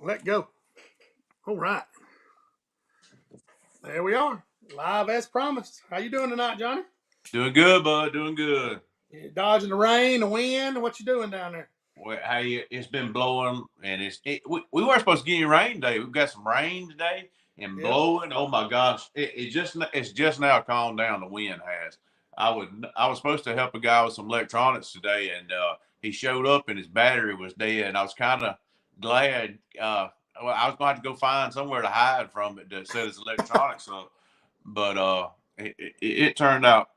Let go. All right. There we are. Live as promised. How you doing tonight, Johnny? Doing good, bud. Doing good. You dodging the rain, the wind. What you doing down there? Well, hey, it's been blowing, and we weren't supposed to get any rain today. We've got some rain today and Yep. blowing. Oh my gosh, it's just now calmed down. The wind has. I was supposed to help a guy with some electronics today, and he showed up and his battery was dead. And I was kind of glad. Well, I was going to have to go find somewhere to hide from it to set his electronics up, but it turned out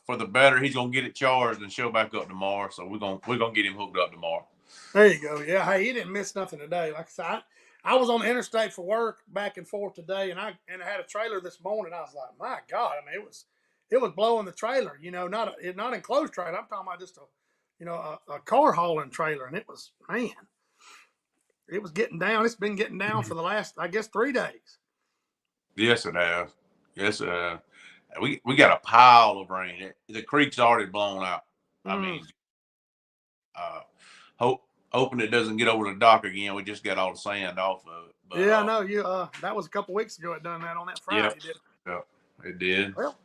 for the better. He's gonna get it charged and show back up tomorrow. So we're gonna get him hooked up tomorrow. There you go. Yeah. Hey, he didn't miss nothing today. Like I said, I was on the interstate for work back and forth today, and I had a trailer this morning. I was like, my God. I mean, it was blowing the trailer. You know, not enclosed trailer. I'm talking about just a car hauling trailer, and it was, man, it was getting down. It's been getting down for the last, I guess, 3 days. Yes, it has. Yes, it has. We got a pile of rain. The creek's already blown out. I mean, uh, hoping it doesn't get over the dock again. We just got all the sand off of it. But Yeah, I know you. That was a couple weeks ago. It done that on that yeah, Friday, did it? yeah, it did. Well,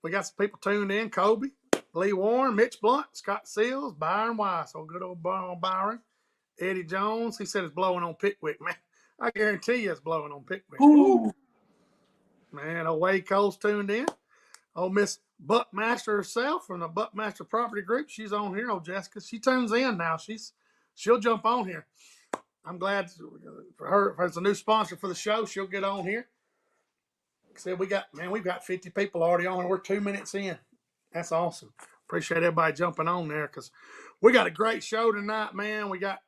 we got some people tuned in. Kobe, Lee Warren, Mitch Blunt, Scott Seals, Byron Weiss. Oh, good old Byron. Eddie Jones. He said it's blowing on Pickwick, man. I guarantee you it's blowing on Pickwick. Ooh. Man, old Wade Cole's tuned in. Oh, Miss Buckmaster herself from the Buckmaster Property Group. She's on here. Oh, Jessica. She tunes in now. She'll jump on here. I'm glad for her. As a new sponsor for the show, she'll get on here. Said we've got 50 people already on, and we're 2 minutes in. That's awesome. Appreciate everybody jumping on there because we got a great show tonight, man. We've got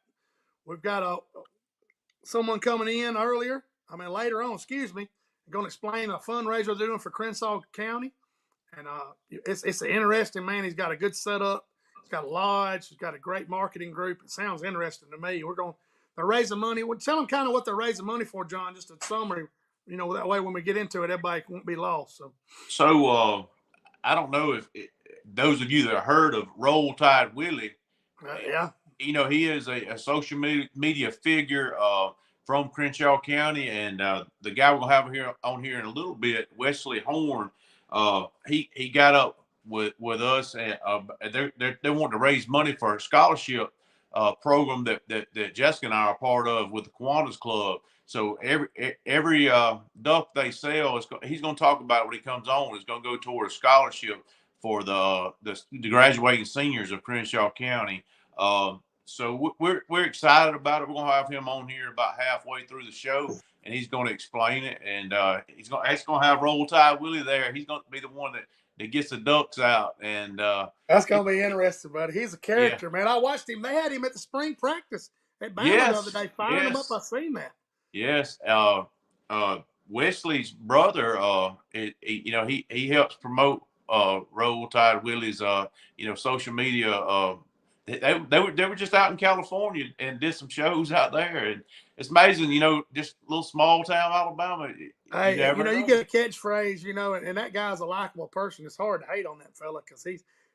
someone coming in later on. Excuse me, going to explain a fundraiser they're doing for Crenshaw County, and it's an interesting, man. He's got a good setup. He's got a lodge. He's got a great marketing group. It sounds interesting to me. They're raising money. Well, tell them kind of what they're raising money for, John. Just a summary. You know, that way when we get into it, everybody won't be lost. So I don't know if those of you that heard of Roll Tide Willie, Yeah. You know, he is a social media figure from Crenshaw County, and the guy we're gonna have here in a little bit, Wesley Horn. He got up with us, and they want to raise money for a scholarship program that Jessica and I are part of with the Kiwanis Club. So every duck they sell, he's going to talk about it when he comes on. It's going to go toward a scholarship for the graduating seniors of Crenshaw County. So we're excited about it. We're gonna have him on here about halfway through the show, and he's going to explain it. And he's going to have Roll Tide Willie there. He's going to be the one that gets the ducks out. And that's going to be interesting, buddy. He's a character, yeah. man. I watched him. They had him at the spring practice at Bama the other day, firing him up. I seen that. Yes. Wesley's brother, he helps promote Roll Tide Willie's social media. They were just out in California and did some shows out there, and it's amazing, just a little small town Alabama. Hey, you get a catchphrase, and that guy's a likable person. It's hard to hate on that fella because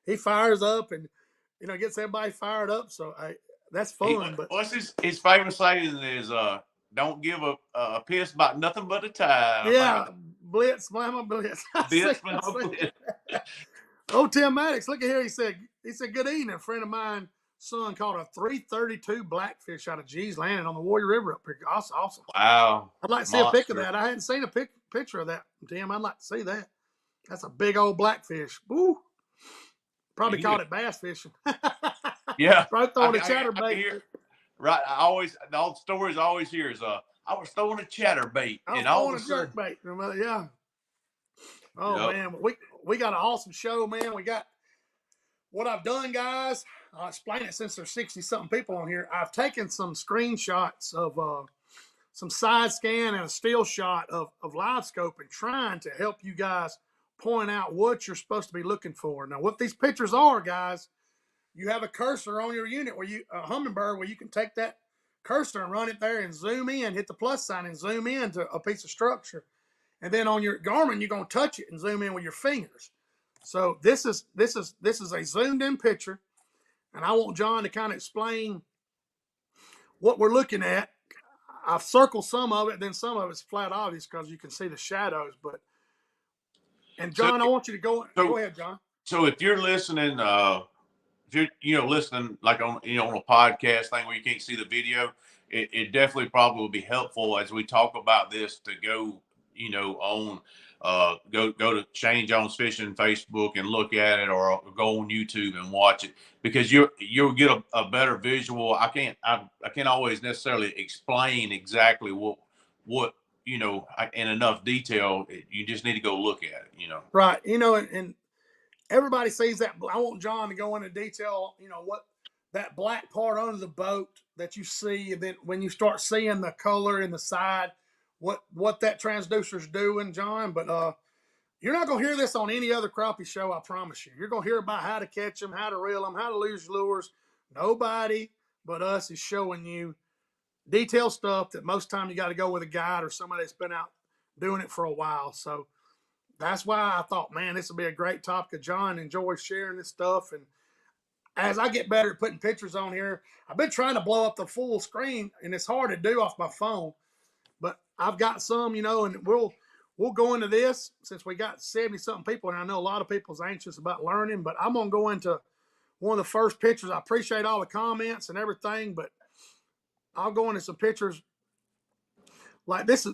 he fires up and gets everybody fired up. So that's fun. But what's his famous saying is don't give a piss about nothing but a tie. Yeah, blitz, mama, blitz. Blitz, mama, blitz. Oh, Tim Maddox, look at here. He said, good evening. A friend of mine, son, caught a 332 blackfish out of G's Landing on the Warrior River up here. Awesome. Wow. I'd like to see a pic of that. I hadn't seen a picture of that, Tim. I'd like to see that. That's a big old blackfish. Woo. Probably caught it bass fishing. Yeah. Probably throwing a chatterbait. Right. All the stories I always hear is I was throwing a chatterbait. I was throwing a jerkbait. Yeah. Oh, yep. Man. We got an awesome show, man. We got what I've done, guys. I'll explain it since there's 60-something people on here. I've taken some screenshots of some side scan and a still shot of live scope and trying to help you guys point out what you're supposed to be looking for. Now, what these pictures are, guys, you have a cursor on your unit a Humminbird where you can take that cursor and run it there and zoom in, hit the plus sign and zoom in to a piece of structure. And then on your Garmin, you're going to touch it and zoom in with your fingers. So this is a zoomed in picture. And I want John to kind of explain what we're looking at. I've circled some of it, then some of it's flat obvious because you can see the shadows. And So John, I want you to go so ahead, John. so if you're listening, if you're listening like on on a podcast thing where you can't see the video, it definitely probably will be helpful as we talk about this to go on go to Shane Jones Fishing Facebook and look at it, or go on YouTube and watch it, because you'll get a better visual. I can't always necessarily explain exactly what in enough detail. You just need to go look at it. Right. And everybody sees that. I want John to go into detail, what that black part under the boat that you see. And then when you start seeing the color in the side, what that transducer's doing, John. But you're not going to hear this on any other crappie show, I promise you. You're going to hear about how to catch them, how to reel them, how to lose lures. Nobody but us is showing you detailed stuff that most time you got to go with a guide or somebody that's been out doing it for a while. So that's why I thought, man, this would be a great topic. John enjoys sharing this stuff. And as I get better at putting pictures on here, I've been trying to blow up the full screen, and it's hard to do off my phone. But I've got some, and we'll go into this since we got 70 something people, and I know a lot of people's anxious about learning. But I'm gonna go into one of the first pictures. I appreciate all the comments and everything, but I'll go into some pictures like this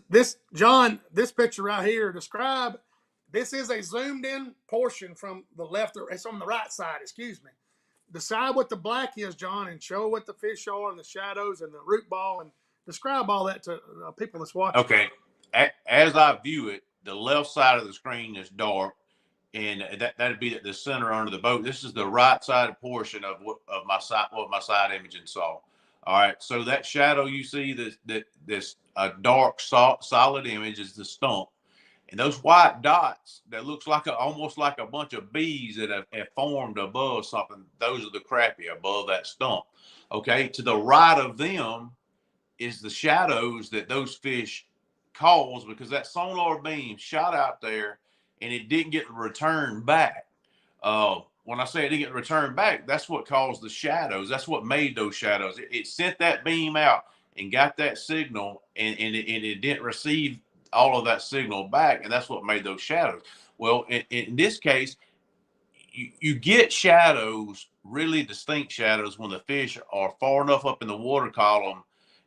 John. This picture right here. Describe. This is a zoomed in portion from the left, or it's on the right side. Excuse me. Decide what the black is, John, and show what the fish are and the shadows and the root ball, and describe all that to people that's watching. Okay. As I view it, the left side of the screen is dark, and that'd be the center under the boat. This is the right side portion of my side imaging saw. All right. So that shadow you see, this dark solid image is the stump, and those white dots that looks like almost like a bunch of bees that have formed above something. Those are the crappie above that stump. Okay. To the right of them is the shadows that those fish cause, because that sonar beam shot out there and it didn't get returned back. When I say it didn't get returned back, that's what caused the shadows. That's what made those shadows. It sent that beam out and got that signal, and it didn't receive all of that signal back, and that's what made those shadows. Well, in this case, you get shadows, really distinct shadows, when the fish are far enough up in the water column.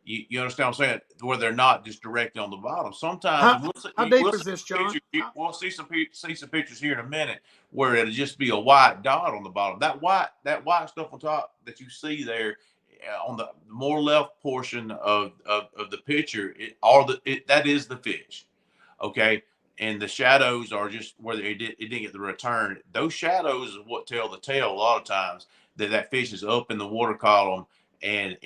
You understand what I'm saying? Where they're not just directly on the bottom. Sometimes How deep is this, John? We'll see some pictures here in a minute where it'll just be a white dot on the bottom. That white stuff on top that you see there on the more left portion of the picture, that is the fish. Okay. And the shadows are just where it didn't get the return. Those shadows is what tell the tale a lot of times, that fish is up in the water column, and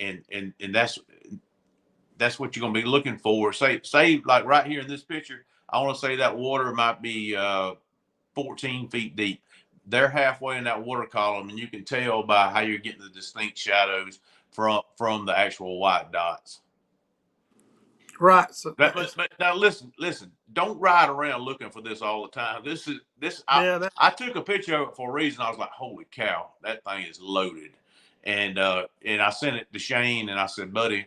that's what you're going to be looking for. Say like right here in this picture, I want to say that water might be 14 feet deep. They're halfway in that water column, and you can tell by how you're getting the distinct shadows from the actual white dots. Right. So but now listen. Don't ride around looking for this all the time. I took a picture of it for a reason. I was like, holy cow, that thing is loaded. And I sent it to Shane, and I said, buddy,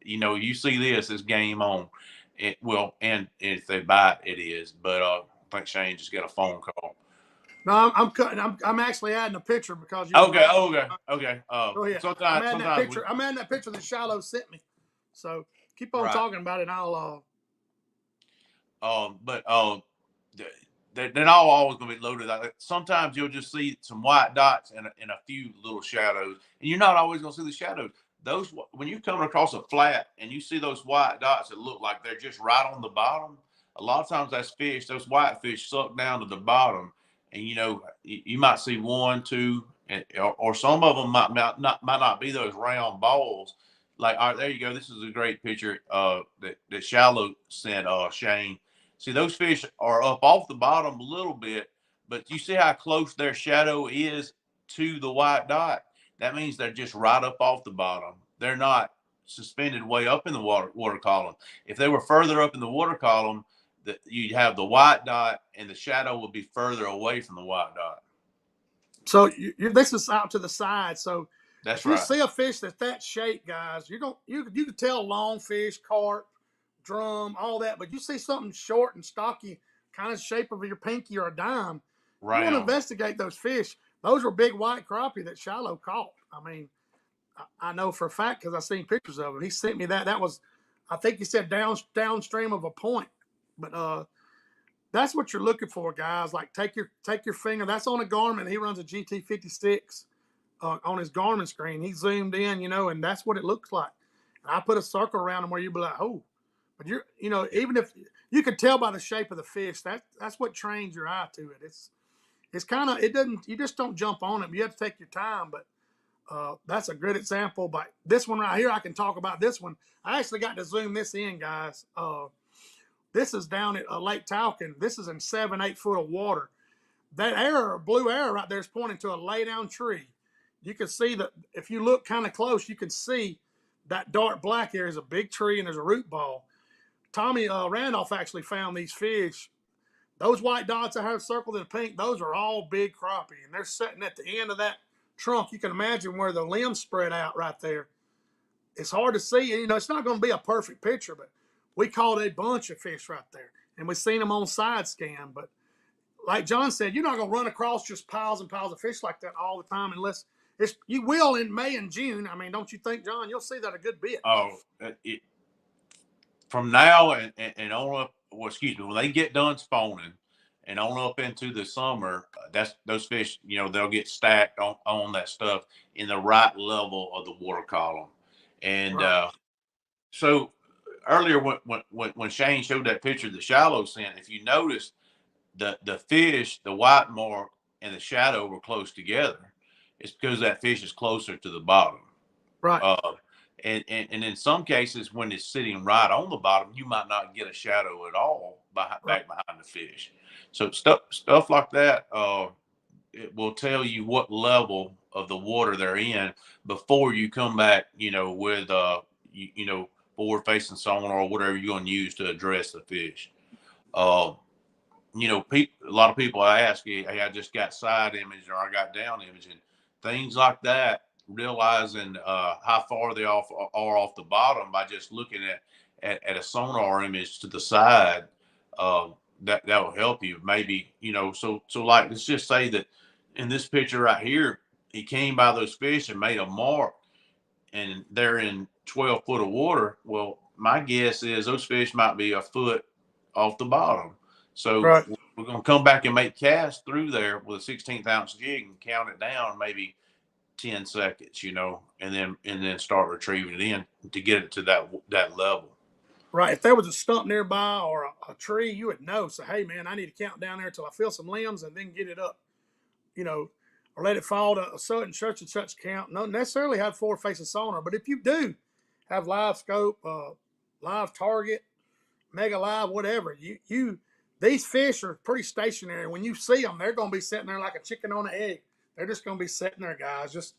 you see this, it's game on. And if they bite, it is. But I think Shane just got a phone call. No, I'm cutting. I'm actually adding a picture because Okay. Go ahead. I'm adding that picture. I'm adding that picture that Shiloh sent me. So keep on talking about it, and I'll. They're not always going to be loaded. Sometimes you'll just see some white dots and a few little shadows, and you're not always going to see the shadows. Those, when you come across a flat and you see those white dots that look like they're just right on the bottom, a lot of times that's fish. Those white fish suck down to the bottom, and you might see one, two, or some of them might not be those round balls. Like, all right, there you go. This is a great picture that Shallow sent Shane. See, those fish are up off the bottom a little bit, but you see how close their shadow is to the white dot? That means they're just right up off the bottom. They're not suspended way up in the water column. If they were further up in the water column, you'd have the white dot, and the shadow would be further away from the white dot. So this is out to the side. So That's If you right. see a fish that's that shape, guys, you can tell long fish, carp, drum, all that. But you see something short and stocky, kind of shape of your pinky or a dime, you want to Round. investigate those fish. Those were big white crappie that Shiloh caught. I mean, I know for a fact because I seen pictures of it. He sent me that. That was, I think he said downstream of a point. But that's what you're looking for, guys. Like take your finger. That's on a Garmin. He runs a GT56 on his Garmin screen. He zoomed in, and that's what it looks like. And I put a circle around him where you'd be like, oh, but even if you could tell by the shape of the fish, that's what trains your eye to it. It's kind of it doesn't you just don't jump on it. You have to take your time, but that's a good example. But this one right here, I can talk about this one. I actually got to zoom this in, guys. This is down at Lake Talcon. This is in 7-8 foot of water. That arrow, blue arrow right there, is pointing to a lay down tree. You can see that if you look kind of close, you can see that dark black area is a big tree and there's a root ball. Tommy Randolph actually found these fish. Those white dots I have circled in pink, those are all big crappie, and they're sitting at the end of that trunk. You can imagine where the limbs spread out right there. It's hard to see. It's not going to be a perfect picture, but we caught a bunch of fish right there, and we've seen them on side scan. But like John said, you're not going to run across just piles and piles of fish like that all the time unless you will in May and June. I mean, don't you think, John? You'll see that a good bit. Oh, from now and on up. Well, excuse me. When they get done spawning and on up into the summer, that's those fish. They'll get stacked on that stuff in the right level of the water column, and Right, so earlier when Shane showed that picture that Shiloh sent, if you notice the fish, the white mark and the shadow were close together, it's because that fish is closer to the bottom. right, Uh, and in some cases, when it's sitting right on the bottom, you might not get a shadow at all right, back behind the fish. So stuff like that, it will tell you what level of the water they're in before you come back. With forward facing sonar or whatever you're going to use to address the fish. Uh, a lot of people ask, hey, I just got side image or I got down image and things like that. Realizing how far they are off the bottom by just looking at a sonar image to the side, uh, that will help you. Maybe so like let's just say that in this picture right here, he came by those fish and made a mark, and they're in 12 foot of water. Well, my guess is those fish might be a foot off the bottom. So right. we're going to come back and make casts through there with a 16th ounce jig and count it down maybe 10 seconds, and then start retrieving it in to get it to that level. Right. If there was a stump nearby or a tree, you would know. So, hey, man, I need to count down there until I feel some limbs and then get it up, or let it fall to a certain such and such count. Not necessarily have forward facing sonar, but if you do have live scope, live target, mega live, whatever, these fish are pretty stationary. When you see them, they're going to be sitting there like a chicken on an egg. They're just going to be sitting there, guys,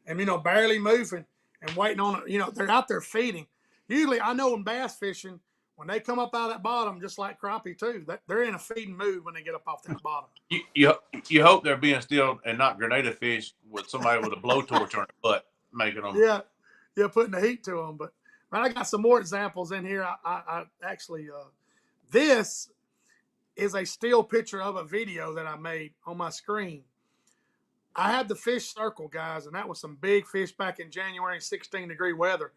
and barely moving and waiting on it. They're out there feeding. Usually, I know in bass fishing, when they come up out of that bottom, just like crappie too, they're in a feeding mood when they get up off that bottom. You hope they're being still and not grenada fish with somebody with a blowtorch on their butt making them. Yeah, yeah, putting the heat to them. But man, I got some more examples in here. I actually, this is a still picture of a video that I made on my screen. I had the fish circle, guys, and that was some big fish back in January, 16-degree weather.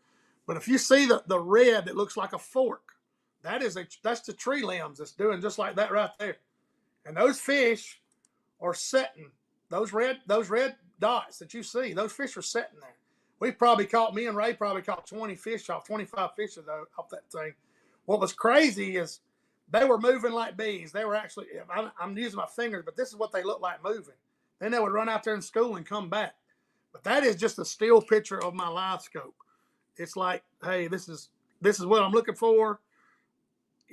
But if you see the red that looks like a fork, that's the tree limbs that's doing just like that right there. And those fish are setting. Those red dots that you see, those fish are sitting there. Me and Ray probably caught 25 fish off that thing. What was crazy is they were moving like bees. They were actually, I'm using my fingers, but this is what they look like moving. Then they would run out there in school and come back. But that is just a still picture of my live scope. It's like, hey, this is what I'm looking for.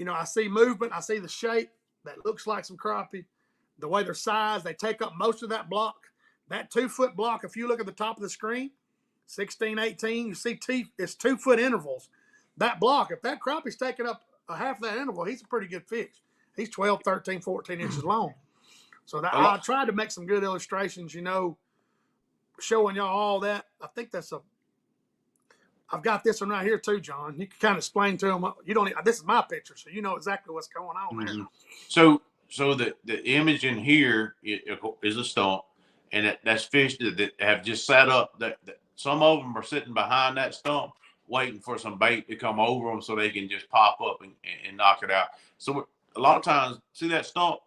I see movement. I see the shape that looks like some crappie. The way they're sized, they take up most of that block. That 2-foot block, if you look at the top of the screen, 16, 18, you see it's 2-foot intervals. That block, if that crappie's taking up a half of that interval, he's a pretty good fish. He's 12, 13, 14 inches long. So I tried to make some good illustrations, showing y'all all that. I think I've got this one right here too, John. You can kind of explain to them. You don't. This is my picture, so you know exactly what's going on there. Mm-hmm. So the image in here is a stump, and that's fish that have just sat up. That some of them are sitting behind that stump, waiting for some bait to come over them so they can just pop up and knock it out. So a lot of times, see that stump?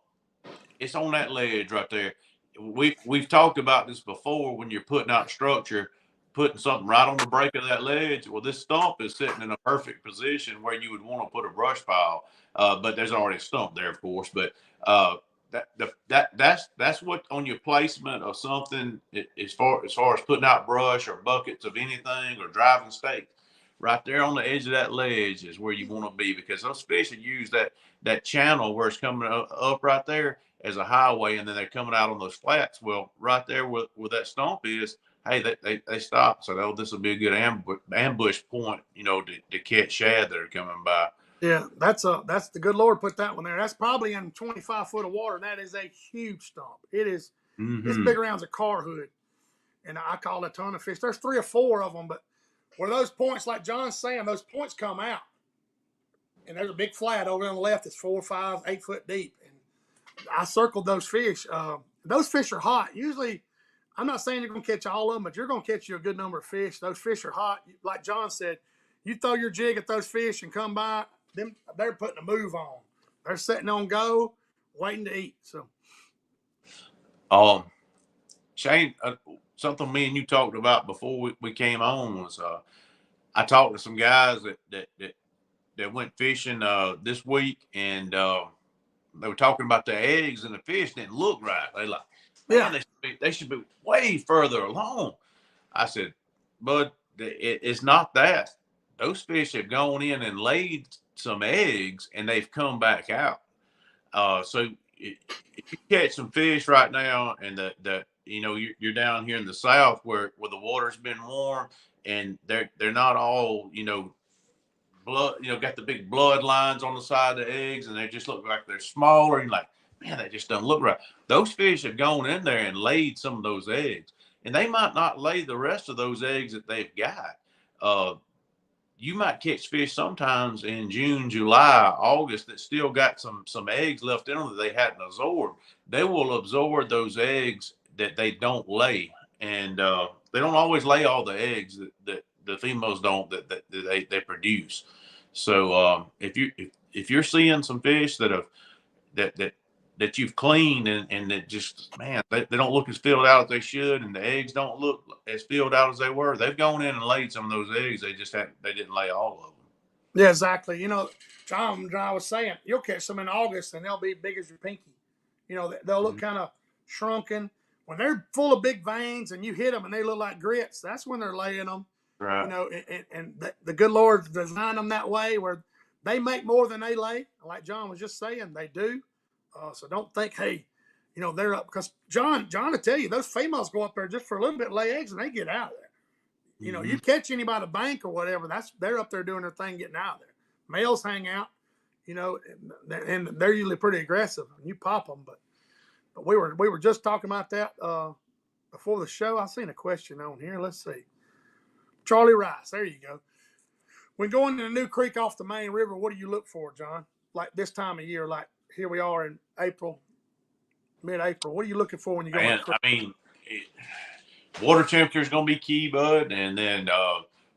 It's on that ledge right there. We've talked about this before. When you're putting out structure, putting something right on the break of that ledge. Well, this stump is sitting in a perfect position where you would want to put a brush pile, but there's already a stump there, of course. But that's what on your placement of something as far as putting out brush or buckets of anything or driving stakes. Right there on the edge of that ledge is where you want to be, because those fish would use that channel where it's coming up right there as a highway, and then they're coming out on those flats. Well, right there where that stump is, hey, they stop. So this will be a good ambush point, to catch shad that are coming by. Yeah, that's the good Lord put that one there. That's probably in 25 foot of water, and that is a huge stump. It's Mm-hmm. big around as a car hood, and I caught a ton of fish. There's 3 or 4 of them, but where those points, like John's saying, those points come out, and there's a big flat over on the left that's 4, 5, 8 foot deep, and I circled those fish. Those fish are hot. Usually, I'm not saying you're going to catch all of them, but you're going to catch you a good number of fish. Those fish are hot. Like John said, you throw your jig at those fish and come by, they're putting a move on. They're sitting on go, waiting to eat. So, Shane, something me and you talked about before we came on was I talked to some guys that went fishing this week, and they were talking about the eggs, and the fish didn't look right. They like, man, yeah, they should be way further along. I said, bud, it's not that. Those fish have gone in and laid some eggs, and they've come back out. So if you catch some fish right now, and you're down here in the south where the water's been warm, and they're not all blood, got the big blood lines on the side of the eggs, and they just look like they're smaller. And like, man, that just doesn't look right. Those fish have gone in there and laid some of those eggs, and they might not lay the rest of those eggs that they've got. You might catch fish sometimes in June, July, August that still got some eggs left in them that they hadn't absorbed. They will absorb those eggs that they don't lay, and they don't always lay all the eggs that the females don't that they produce. So if you're seeing some fish that that that you've cleaned, and that just, man, they don't look as filled out as they should, and the eggs don't look as filled out as they were, they've gone in and laid some of those eggs. They didn't lay all of them. yeah, exactly. John was saying, you'll catch some in August, and they'll be big as your pinky. They'll look Mm-hmm. kind of shrunken. When they're full of big veins and you hit them and they look like grits, that's when they're laying them. Right. And the good Lord designed them that way where they make more than they lay. Like John was just saying, they do. So don't think, hey, they're up, because John will tell you those females go up there just for a little bit, lay eggs, and they get out of there. Mm-hmm. You catch any by the bank or whatever, they're up there doing their thing, getting out of there. Males hang out, and they're usually pretty aggressive, and you pop them. But we were just talking about that before the show. I seen a question on here. Let's see. Charlie Rice, there you go. When going to a new creek off the main river, what do you look for, John? Like this time of year, like here we are in April, mid-April. What are you looking for when you go in And the creek? I mean, water temperature is going to be key, bud. And then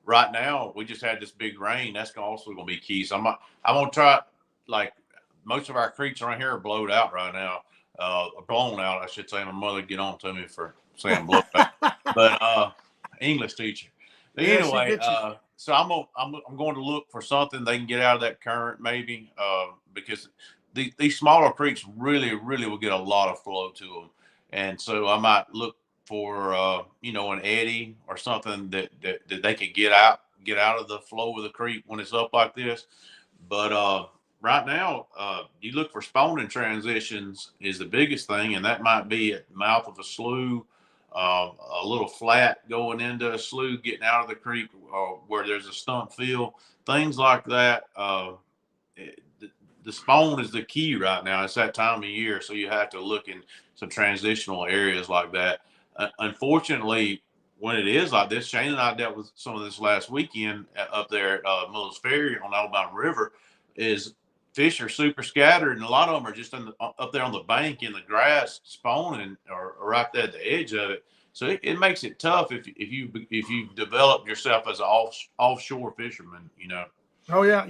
right now we just had this big rain. That's also going to be key. So I'm going to try, like, most of our creeks around here are blowed out right now, blown out, I should say. My mother get on to me for saying blown out, but English teacher. But Yeah, she anyway, gets you. so I'm going to look for something they can get out of that current, maybe, because these smaller creeks really will get a lot of flow to them. And so I might look for an eddy or something that they could get out of the flow of the creek when it's up like this. But right now, you look for spawning transitions is the biggest thing, and that might be at the mouth of a slough, a little flat going into a slough, getting out of the creek, or where there's a stump field, things like that. The spawn is the key right now. It's that time of year, so you have to look in some transitional areas like that. Unfortunately, when it is like this, Shane and I dealt with some of this last weekend up there at Miller's Ferry on the Alabama River. Is fish are super scattered, and a lot of them are just up there on the bank in the grass spawning, or right there at the edge of it. So it makes it tough if you develop yourself as an offshore fisherman. Oh yeah,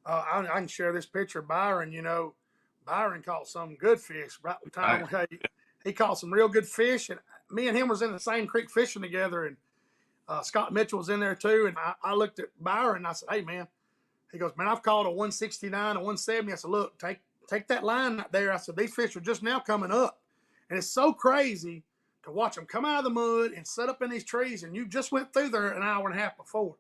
I can share this picture of Byron. Byron caught some good fish. Right the time he caught some real good fish, and me and him was in the same creek fishing together, and Scott Mitchell was in there too. And I looked at Byron and I said, "Hey man," he goes, "Man, I've caught a 169, a 170." I said, "Look, take that line right there." I said, "These fish are just now coming up," and it's so crazy to watch them come out of the mud and set up in these trees, and you just went through there an hour and a half before.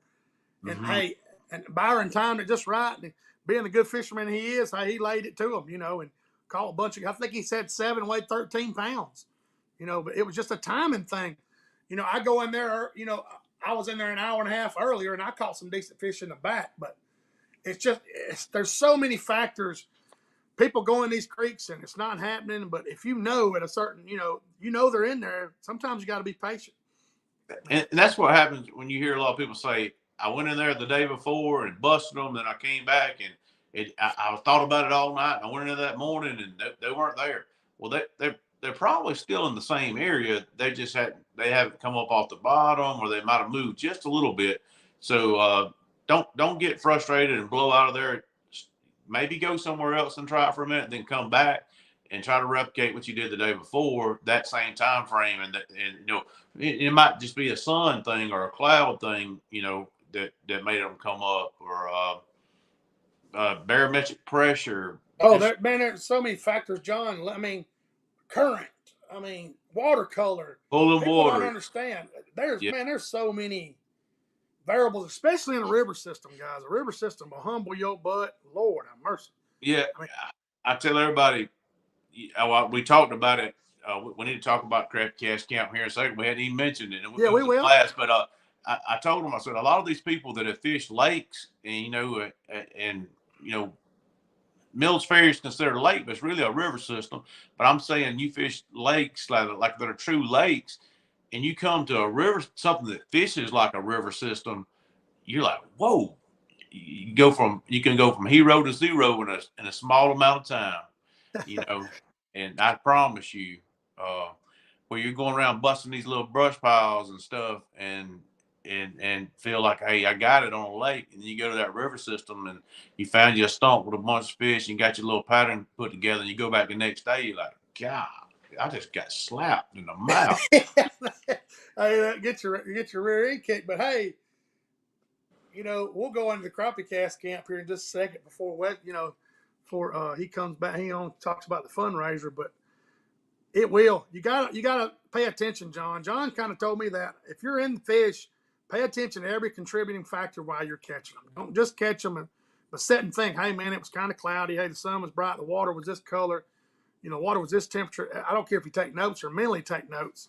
And Mm-hmm. hey, and Byron timed it just right. And being the good fisherman he is, hey, he laid it to him, and caught a bunch of. I think he said 7 weighed 13 pounds, But it was just a timing thing. I go in there. I was in there an hour and a half earlier, and I caught some decent fish in the back. But there's so many factors. People go in these creeks and it's not happening. But if at a certain, they're in there. Sometimes you got to be patient. And that's what happens when you hear a lot of people say, "I went in there the day before and busted them, then I came back and I thought about it all night. And I went in there that morning and they weren't there." Well, they're probably still in the same area. They haven't come up off the bottom, or they might have moved just a little bit. So don't get frustrated and blow out of there. Maybe go somewhere else and try it for a minute, then come back and try to replicate what you did the day before, that same time frame. It might just be a sun thing or a cloud thing, that made them come up, or barometric pressure. Oh, Just there's so many factors, John. I mean, current. I mean, watercolor. pulling People don't water. understand. Yeah, There's so many variables, especially in a river system, guys. A river system will humble your butt. Lord have mercy. yeah. I mean, I tell everybody, we talked about it. We need to talk about CrappieKast Camp here in a second. We hadn't even mentioned it. It yeah, we was a will. blast. But I told them, I said, a lot of these people that have fished lakes, and Mills Ferry is considered a lake, but it's really a river system. But I'm saying you fish lakes like that are true lakes, and you come to a river, something that fishes like a river system. You're like, whoa! You can go from hero to zero in a small amount of time, you know. And I promise you, uh, where you're going around busting these little brush piles and stuff, and feel like, hey, I got it on a lake, and then you go to that river system and you found you a stump with a bunch of fish, and you got your little pattern put together, and you go back the next day, you're like, God, I just got slapped in the mouth. Hey, get your rear end kicked. But hey, we'll go into the CrappieKast camp here in just a second before he comes back. He on talks about the fundraiser, but it will. You gotta pay attention, John. John kind of told me that if you're in the fish, pay attention to every contributing factor while you're catching them. Don't just catch them, but sit and think, hey man, it was kind of cloudy. Hey, the sun was bright. The water was this color. Water was this temperature. I don't care if you take notes or mentally take notes.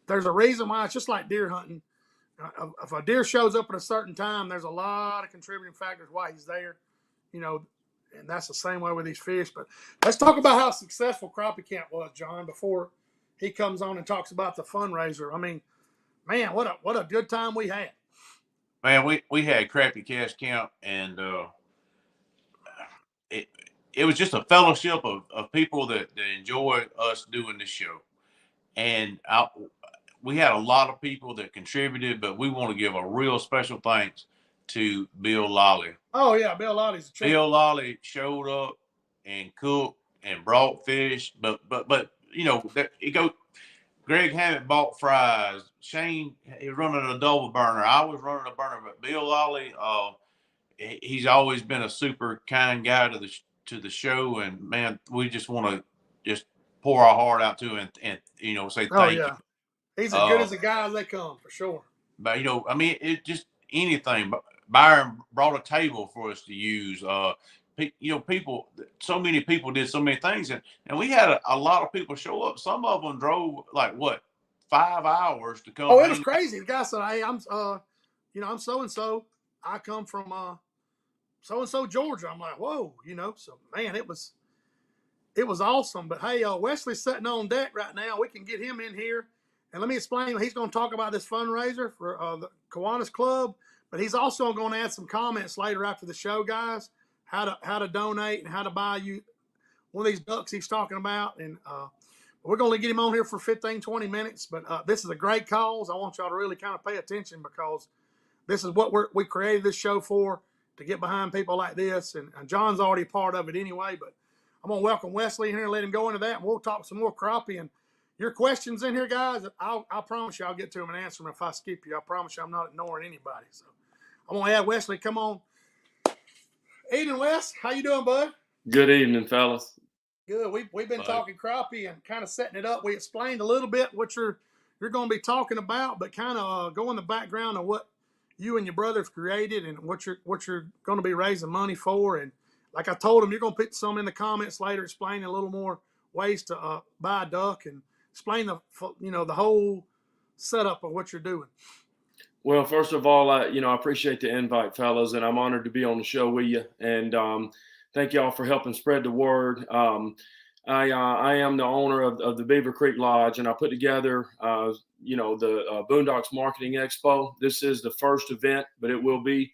There's a reason why. It's just like deer hunting. If a deer shows up at a certain time, there's a lot of contributing factors why he's there. You know, and that's the same way with these fish. But let's talk about how successful Crappie Camp was, John, before he comes on and talks about the fundraiser. I mean, man, what a good time we had. Man, we had CrappieKast Camp, and it it was just a fellowship of people that enjoy us doing this show. And we had a lot of people that contributed, but we want to give a real special thanks to Bill Lolly. Oh yeah, Bill Lottie's a champ. Bill Lolly showed up and cooked and brought fish, but it go. Greg Hammett bought fries. Shane is running a double burner. I was running a burner, but Bill Lolly, he's always been a super kind guy to the show, and man, we just want to just pour our heart out to him, and say Oh thank you. yeah, he's as good as a guy as they come for sure. But I mean, it just anything. But Byron brought a table for us to use. People, so many people did so many things, and we had a lot of people show up. Some of them drove like what 5 hours to come Oh, it was hang. crazy. The guy said, "Hey, I'm so and so. I come from so and so Georgia." I'm like, "Whoa," So man, it was awesome. But hey, Wesley's sitting on deck right now. We can get him in here. And let me explain. He's going to talk about this fundraiser for the Kiwanis Club. But he's also going to add some comments later after the show, guys, how to donate and how to buy you one of these ducks he's talking about. And we're going to get him on here for 15, 20 minutes. But this is a great cause. I want y'all to really kind of pay attention because this is what we created this show for, to get behind people like this. And John's already a part of it anyway. But I'm going to welcome Wesley in here and let him go into that. And we'll talk some more crappie. And your questions in here, guys, I promise you I'll get to them and answer them if I skip you. I promise you I'm not ignoring anybody. So I'm going to have Wesley come on. Evening, Wes. How you doing, bud? Good evening, fellas. Good. We've been talking crappie and kind of setting it up. We explained a little bit what you're going to be talking about, but kind of go in the background of what you and your brother have created and what you're going to be raising money for. And like I told him, you're going to put some in the comments later, explaining a little more ways to buy a duck and explain the whole setup of what you're doing. Well, first of all, I appreciate the invite, fellas, and I'm honored to be on the show with you. And thank y'all for helping spread the word. I am the owner of the Beaver Creek Lodge, and I put together, the Boondocks Marketing Expo. This is the first event, but it will be,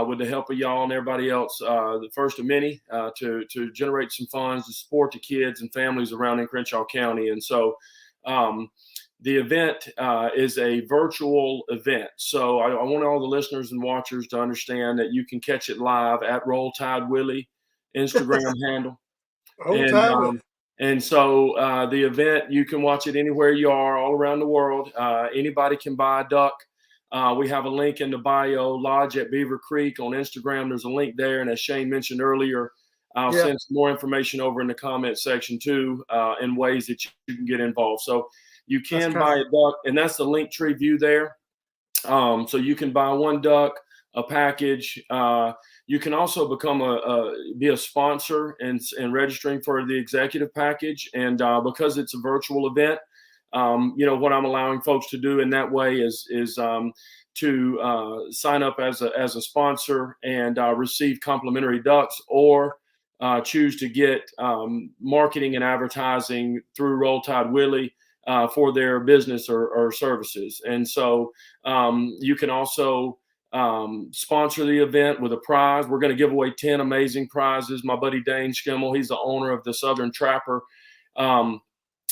with the help of y'all and everybody else, the first of many to generate some funds to support the kids and families around in Crenshaw County. And so the event is a virtual event. So I want all the listeners and watchers to understand that you can catch it live at Roll Tide Willie Instagram handle. And so the event, you can watch it anywhere you are, all around the world. Anybody can buy a duck. We have a link in the bio, Lodge at Beaver Creek on Instagram. There's a link there. And as Shane mentioned earlier, I'll send some more information over in the comment section too, in ways that you can get involved. So you can buy a duck, and that's the link tree view there. So you can buy one duck, a package. You can also become be a sponsor and registering for the executive package. And because it's a virtual event, what I'm allowing folks to do in that way is to sign up as a sponsor and receive complimentary ducks, or choose to get marketing and advertising through Roll Tide Willie for their business or services. And so you can also sponsor the event with a prize. We're going to give away 10 amazing prizes. My buddy Dane Schimmel, he's the owner of the Southern Trapper.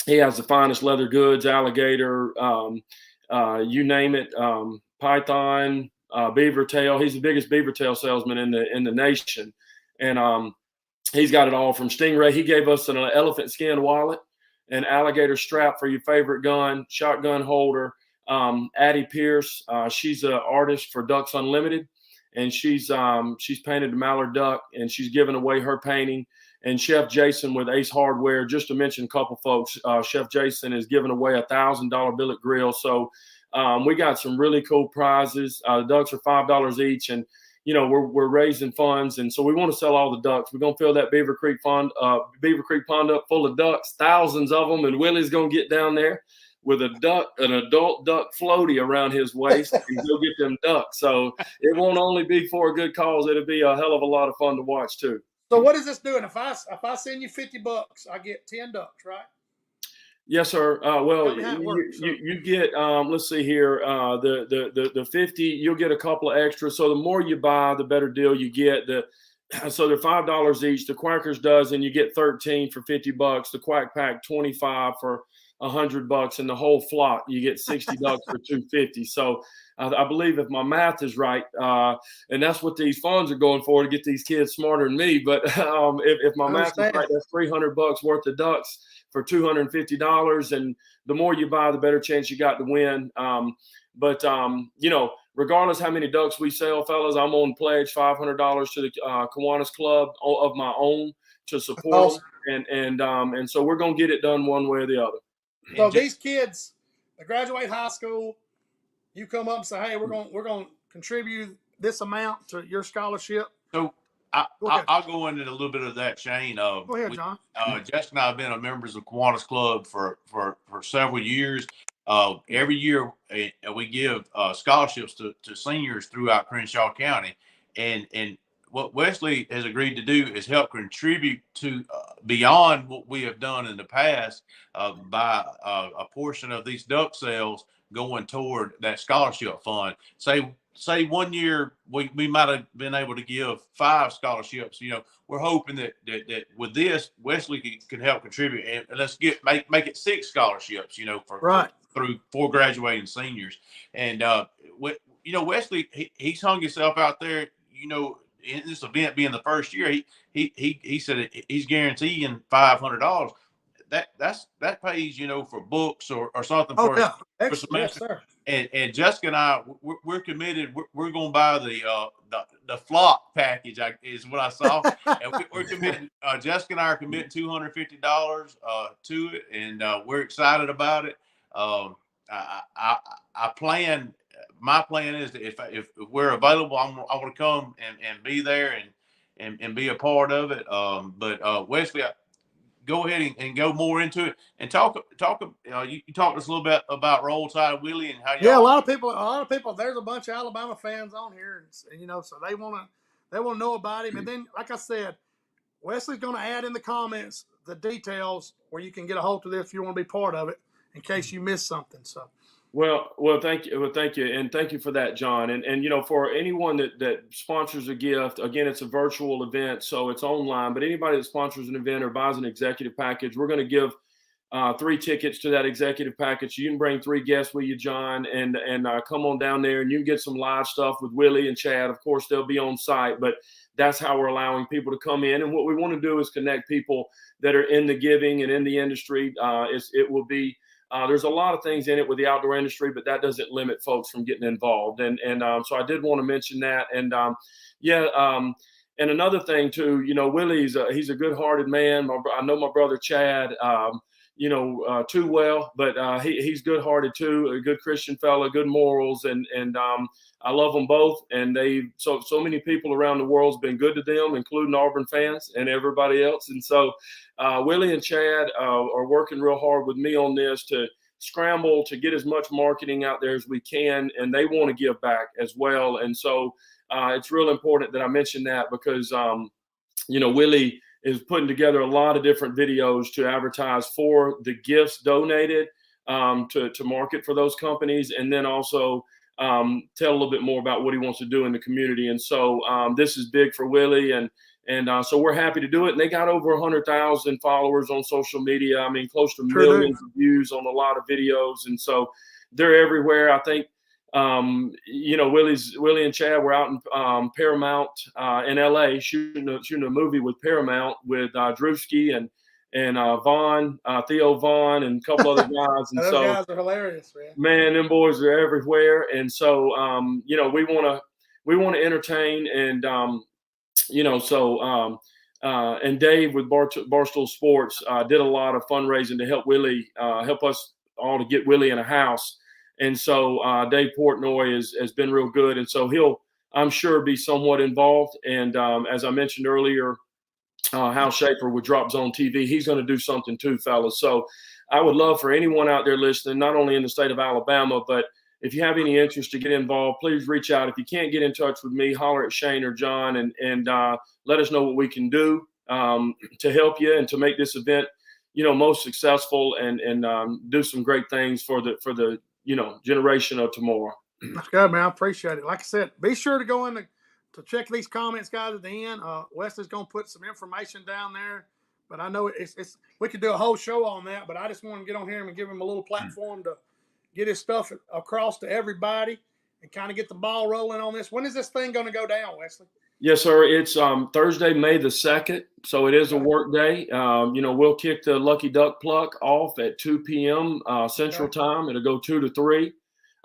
He has the finest leather goods, alligator, you name it, python, beaver tail. He's the biggest beaver tail salesman in the nation. And he's got it all from stingray. He gave us an elephant skin wallet, an alligator strap for your favorite gun, shotgun holder. Addie Pierce, she's an artist for Ducks Unlimited, and she's painted the mallard duck, and she's given away her painting. And Chef Jason with Ace Hardware, just to mention a couple folks, Chef Jason is giving away $1,000 billet grill. So we got some really cool prizes. The ducks are $5 each, and we're raising funds, and so we want to sell all the ducks. We're gonna fill that Beaver Creek Pond up full of ducks, thousands of them, and Willie's gonna get down there with an adult duck floaty around his waist and go get them ducks. So it won't only be for a good cause; it'll be a hell of a lot of fun to watch too. So what is this doing? If I send you $50, I get 10 ducks, right? Yes, sir. Well, you get, let's see here, the 50, you'll get a couple of extras. So the more you buy, the better deal you get. So they're $5 each. The Quackers dozen, you get 13 for $50. The Quack Pack, 25 for $100, and the whole flock, you get 60 ducks for $250. So I believe, if my math is right, and that's what these funds are going for, to get these kids smarter than me. But if my math is right, that's $300 worth of ducks for $250. And the more you buy, the better chance you got to win. But regardless how many ducks we sell, fellas, I'm on pledge $500 to the Kiwanis Club of my own to support them. And so we're going to get it done one way or the other. So these kids, they graduate high school, you come up and say, hey, we're going to contribute this amount to your scholarship. So I'll go into a little bit of that, Shane. Go ahead, John. Jess and I have been members of Kiwanis Club for several years. Every year we give scholarships to seniors throughout Crenshaw County, and what Wesley has agreed to do is help contribute to beyond what we have done in the past by a portion of these duck sales going toward that scholarship fund. Say 1 year we might have been able to give 5 scholarships. We're hoping that with this, Wesley can help contribute, and let's make it 6 scholarships. For through 4 graduating seniors. And Wesley, he's hung himself out there. In this event being the first year, he said he's guaranteeing $500. That pays for books or something Oh, for yeah. for Excellent. Yes, semester. sir. And Jessica and I, we're committed. We're going to buy the flock package. Is what I saw, and we're committed. Jessica and I are committing $250 to it, and we're excited about it. I plan. My plan is that if we're available, I want to come and be there and be a part of it. But Wesley, go ahead and go more into it and talk. You talked to us a little bit about Roll Tide Willie and how y'all. Yeah, a lot of people. There's a bunch of Alabama fans on here, and so they want to know about him. And then, like I said, Wesley's going to add in the comments the details where you can get a hold of this if you want to be part of it, in case you missed something. So. Well, thank you, and thank you for that, John. And for anyone that sponsors a gift, again, it's a virtual event, so it's online. But anybody that sponsors an event or buys an executive package, we're going to give 3 tickets to that executive package. You can bring 3 guests with you, John, and come on down there, and you can get some live stuff with Willie and Chad. Of course, they'll be on site, but that's how we're allowing people to come in. And what we want to do is connect people that are in the giving and in the industry. It will be. There's a lot of things in it with the outdoor industry, but that doesn't limit folks from getting involved. And so I did want to mention that. And and another thing too, Willie's he's a good-hearted man. I know my brother Chad, too well, but he's good-hearted too, a good Christian fella, good morals, and I love them both. And so many people around the world's been good to them, including Auburn fans and everybody else. And so Willie and Chad are working real hard with me on this to scramble to get as much marketing out there as we can, and they want to give back as well. And so it's real important that I mention that because Willie is putting together a lot of different videos to advertise for the gifts donated to market for those companies, and then also tell a little bit more about what he wants to do in the community. And so this is big for Willie, and so we're happy to do it. And they got over 100,000 followers on social media. I mean, close to millions of views on a lot of videos. And so they're everywhere. I think, Willie and Chad were out in Paramount in LA shooting a movie with Paramount with Drewski and Vaughn, Theo Vaughn, and a couple other guys. And those guys are hilarious, man. Them boys are everywhere. And so, we want to entertain, and and Dave with Barstool Sports did a lot of fundraising to help Willie, help us all to get Willie in a house. And so Dave Portnoy has been real good. And so he'll, I'm sure, be somewhat involved. And as I mentioned earlier, Hal Schaefer with Drop Zone TV, he's going to do something too, fellas. So I would love for anyone out there listening, not only in the state of Alabama, but if you have any interest to get involved, please reach out. If you can't get in touch with me, holler at Shane or John, and let us know what we can do to help you and to make this event, most successful, and do some great things for the generation of tomorrow. That's good, man. I appreciate it. Like I said, be sure to go in to check these comments, guys, at the end. Wesley's going to put some information down there, but I know it's we could do a whole show on that, but I just want to get on here and give him a little platform to get his stuff across to everybody and kind of get the ball rolling on this. When is this thing going to go down, Wesley? Yes, sir. It's Thursday, May the 2nd. So it is a work day. We'll kick the Lucky Duck Pluck off at 2 p.m. Central Time. It'll go 2 to 3.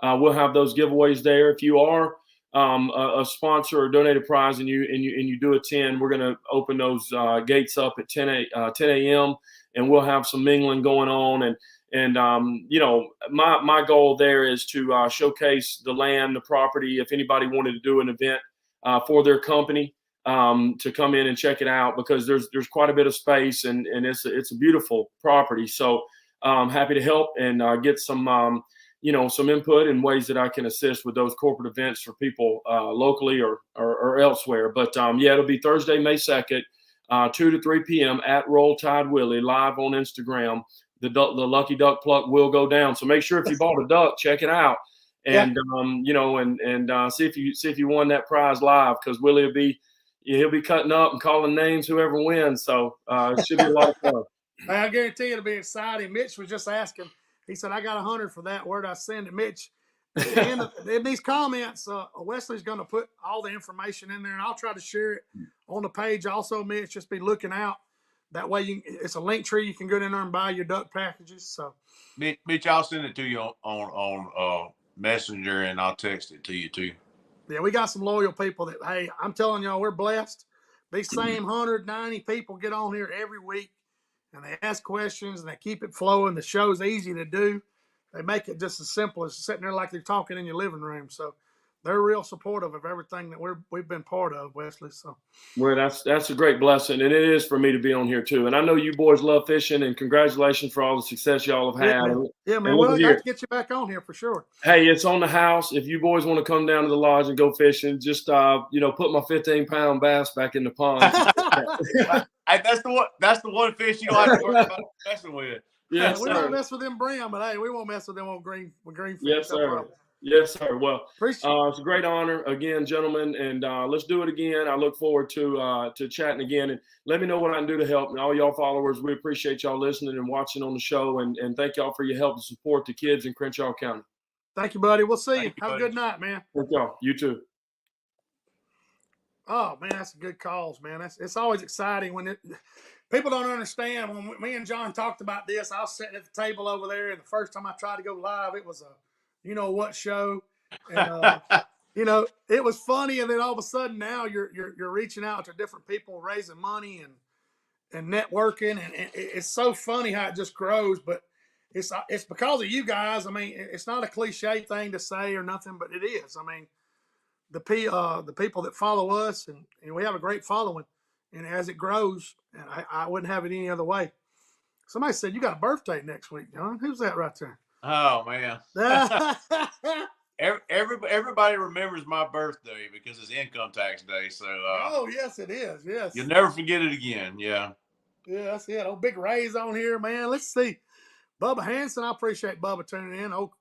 We'll have those giveaways there. If you are a sponsor or donated prize and you do attend, we're going to open those gates up at 10 a.m. and we'll have some mingling going on. And my goal there is to showcase the land, the property. If anybody wanted to do an event for their company, to come in and check it out, because there's quite a bit of space, and it's a beautiful property. So I'm happy to help and get some some input in ways that I can assist with those corporate events for people locally or elsewhere. But it'll be Thursday, May 2nd. 2 to 3 p.m. at Roll Tide Willie live on Instagram. The Lucky Duck Pluck will go down. So make sure if you bought a duck, check it out, and see if you won that prize live, because Willie he'll be cutting up and calling names whoever wins. So it should be a lot of fun. I guarantee it'll be exciting. Mitch was just asking. He said, "I got 100 for that. Where'd I send it, Mitch?" At the end of these comments, Wesley's going to put all the information in there, and I'll try to share it on the page. Also, Mitch, just be looking out. That way, it's a link tree. You can go in there and buy your duck packages. So, Mitch, I'll send it to you on Messenger, and I'll text it to you too. Yeah, we got some loyal people that, hey, I'm telling y'all, we're blessed. These same 190 people get on here every week, and they ask questions, and they keep it flowing. The show's easy to do. They make it just as simple as sitting there like they're talking in your living room. So they're real supportive of everything that we've been part of, Wesley. So, well, that's a great blessing, and it is for me to be on here too. And I know you boys love fishing, and congratulations for all the success y'all have had. Yeah, man. We'll have to get you back on here for sure. Hey, it's on the house. If you boys want to come down to the lodge and go fishing, just put my 15-pound bass back in the pond. That's the one fish you don't have to worry about messing with. Yeah, we don't mess with them brim, but hey, we won't mess with them on green fish. Yes, sir. No, yes, sir. Well, it's a great honor again, gentlemen, and let's do it again. I look forward to chatting again, and let me know what I can do to help. And all y'all followers, we appreciate y'all listening and watching on the show, and thank y'all for your help to support the kids in Crenshaw County. Thank you, buddy. We'll see you. Have a good night, man. Thank y'all. You too. Oh man, that's a good cause, man. It's always exciting when people don't understand. When me and John talked about this, I was sitting at the table over there, and the first time I tried to go live, it was a you know what show, and it was funny. And then all of a sudden, now you're reaching out to different people, raising money and networking, and it's so funny how it just grows. But it's because of you guys. I mean, it's not a cliche thing to say or nothing, but it is. I mean, the people that follow us, and we have a great following, and as it grows, and I wouldn't have it any other way. Somebody said you got a birthday next week, John. Who's that right there? Oh man. Everybody remembers my birthday because it's income tax day. So oh yes, it is. Yes, you'll never forget it again. Yeah. Yeah, that's it. Oh, big Ray's on here, man. Let's see. Bubba Hanson, I appreciate Bubba tuning in. Oh,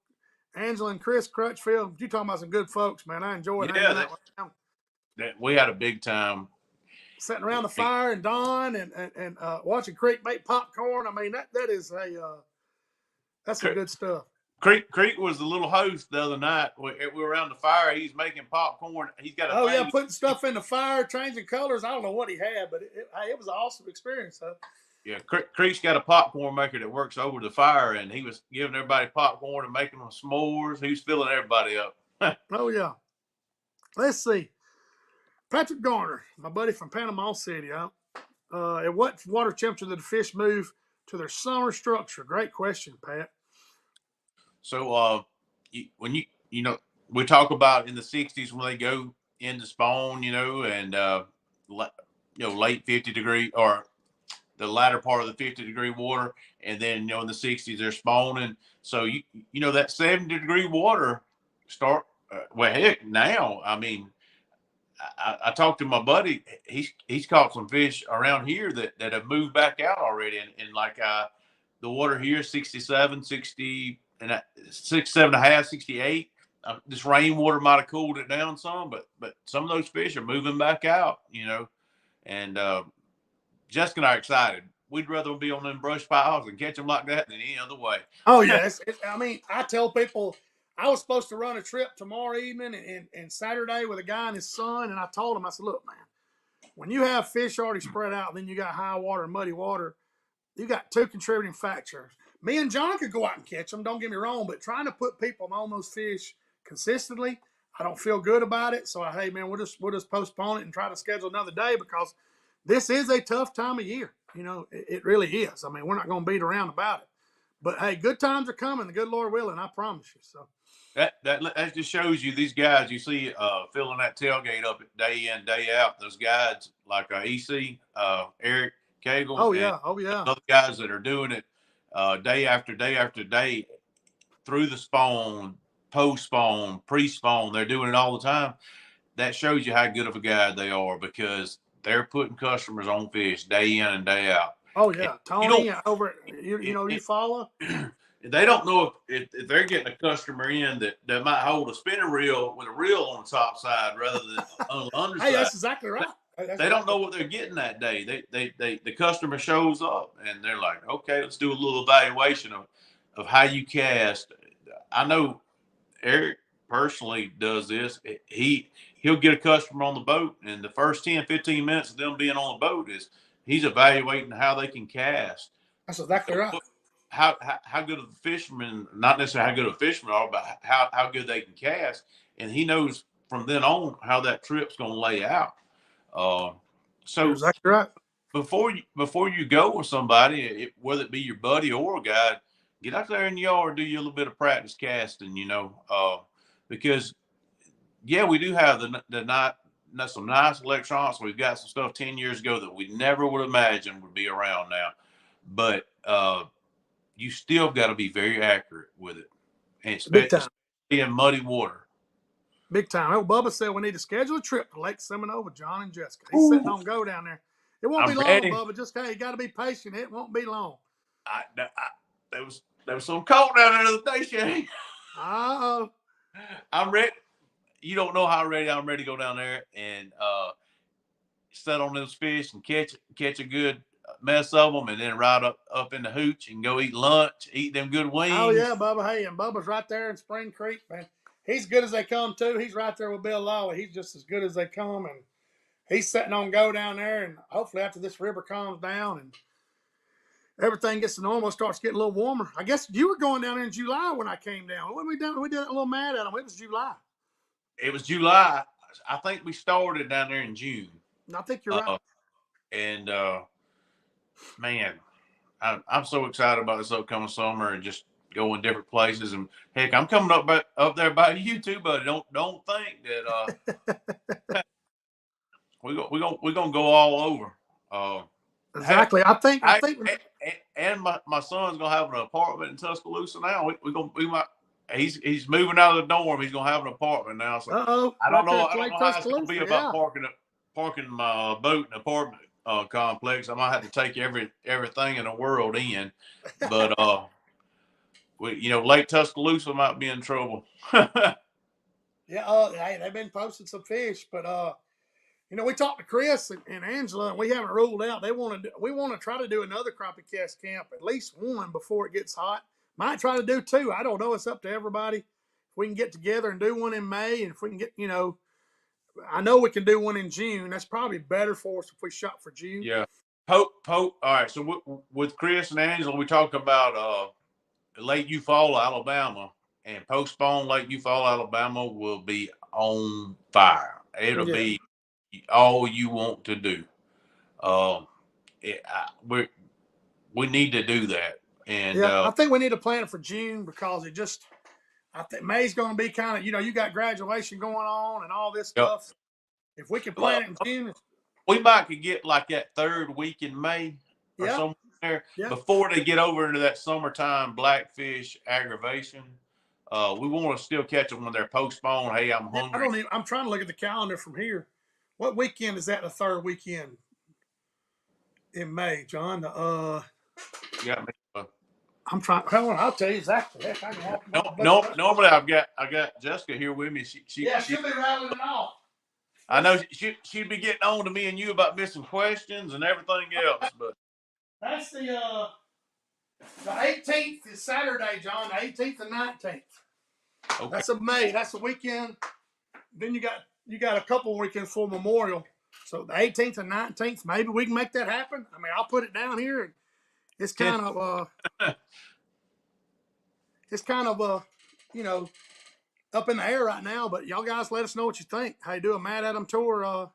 Angela and Chris Crutchfield, you talking about some good folks, man. I enjoyed hanging out with them. We had a big time sitting around the fire and Don and watching Creek make popcorn. I mean, that's some good stuff. Creek was the little host the other night. We were around the fire. He's making popcorn. He's got putting stuff in the fire, changing colors. I don't know what he had, but it was an awesome experience. Huh? Yeah, Creek's got a popcorn maker that works over the fire, and he was giving everybody popcorn and making them s'mores. He was filling everybody up. Oh, yeah. Let's see. Patrick Garner, my buddy from Panama City. At what water temperature did the fish move to their summer structure? Great question, Pat. So when we talk about in the 60s when they go into spawn, and late 50-degree or the latter part of the 50-degree water, and then in the 60s they're spawning. So that 70-degree water start heck now. I mean, I talked to my buddy. He's caught some fish around here that have moved back out already, and like the water here 67, 60 and 67.5, 68. This rainwater might have cooled it down some, but some of those fish are moving back out. And Jessica and I are excited. We'd rather be on them brush piles and catch them like that than any other way. Oh, yes. I mean, I tell people I was supposed to run a trip tomorrow evening and Saturday with a guy and his son, and I told him, I said, look, man, when you have fish already spread out, then you got high water and muddy water, you got two contributing factors. Me and John could go out and catch them, don't get me wrong, but trying to put people on those fish consistently, I don't feel good about it. So, hey, man, we'll just postpone it and try to schedule another day because this is a tough time of year. It really is. I mean, we're not going to beat around about it. But, hey, good times are coming, the good Lord willing, I promise you. So that just shows you these guys you see filling that tailgate up day in, day out. Those guys like EC, Eric Cagle. Oh, yeah. Other guys that are doing it day after day after day through the spawn, post-spawn, pre-spawn. They're doing it all the time. That shows you how good of a guide they are because they're putting customers on fish day in and day out. Oh yeah, And Tony over. You follow. They don't know if they're getting a customer in that might hold a spinning reel with a reel on the top side rather than on the underside. Hey, that's exactly right. They don't know what they're getting that day. The customer shows up and they're like, okay, let's do a little evaluation of how you cast. I know Eric personally does this. He'll get a customer on the boat, and the first 10, 15 minutes of them being on the boat is he's evaluating how they can cast. That's exactly right. How good of the fishermen, not necessarily how good of a fisherman are, but how good they can cast. And he knows from then on how that trip's going to lay out. So you're exactly right. Before you go with somebody, whether it be your buddy or a guide, get out there in the yard, do you a little bit of practice casting, because yeah, we do have some nice electronics. We've got some stuff 10 years ago that we never would imagine would be around now, but you still got to be very accurate with it, and especially in muddy water. Big time. Oh, Bubba said we need to schedule a trip to Lake Seminole with John and Jessica. He's sitting on go down there. It won't be long, Bubba. Just you got to be patient. It won't be long. There was some cold down there the other day, Shane. Uh-oh. I'm ready. You don't know how ready I'm ready to go down there and set on those fish and catch a good mess of them, and then ride up in the hooch and go eat lunch, eat them good wings. Oh yeah, Bubba. Hey, and Bubba's right there in Spring Creek, man. He's good as they come too. He's right there with Bill Lawley. He's just as good as they come, and he's sitting on go down there. And hopefully, after this river calms down and everything gets to normal, starts getting a little warmer. I guess you were going down there in July when I came down. When we did a little mad at them. It was July. It was July. I think we started down there in June. I think you're right. And man, I'm so excited about this upcoming summer and just going different places. And heck, I'm coming up there by you too, buddy. Don't think that we're gonna go all over. Exactly. I think. And my son's gonna have an apartment in Tuscaloosa now. We might. He's moving out of the dorm. He's gonna have an apartment now. So I don't know how it's gonna be about parking my boat in an apartment complex. I might have to take everything in the world in, but Lake Tuscaloosa might be in trouble. Yeah, hey, they've been posting some fish, but we talked to Chris and Angela, and we haven't ruled out. We want to try to do another CrappieKast camp, at least one before it gets hot. Might try to do two. I don't know. It's up to everybody. If we can get together and do one in May, and if we can get, I know we can do one in June. That's probably better for us if we shot for June. Yeah. All right. So with Chris and Angela, we talked about Lake Eufaula, Alabama, and postpone Lake Eufaula, Alabama will be on fire. It'll be all you want to do. We need to do that. And I think we need to plan it for June because I think May's going to be kind of, you got graduation going on and all this stuff. If we can plan it in June. We might could get like that third week in May or somewhere before they get over into that summertime blackfish aggravation. We want to still catch them when they're postponed. Hey, I'm hungry. I'm trying to look at the calendar from here. What weekend is that? The third weekend in May, John? You got me. I'm trying. Hold on, I'll tell you exactly. Heck, I can walk normally I got Jessica here with me. She'll be rattling it off. I know she'd be getting on to me and you about missing questions and everything else, but that's the 18th is Saturday, John. The 18th and 19th. Okay. That's a May. That's a weekend. Then you got a couple of weekends for Memorial. So the 18th and 19th, maybe we can make that happen. I mean, I'll put it down here. And it's kind of up in the air right now. But y'all guys, let us know what you think. How you do a Mad Adam tour?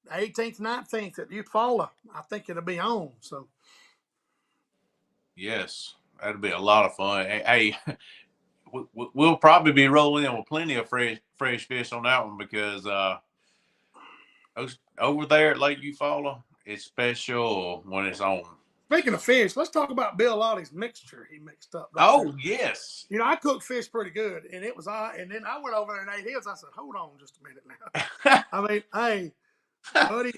The 18th, 19th at Eufaula. I think it'll be on. So. Yes, that'll be a lot of fun. Hey, we'll probably be rolling in with plenty of fresh fish on that one because over there at Lake Eufaula, it's special when it's on. Speaking of fish, let's talk about Bill Lottie's mixture he mixed up. Yes. I cook fish pretty good, and it was and then I went over there and ate his. I said, hold on just a minute now. I mean, hey, buddy,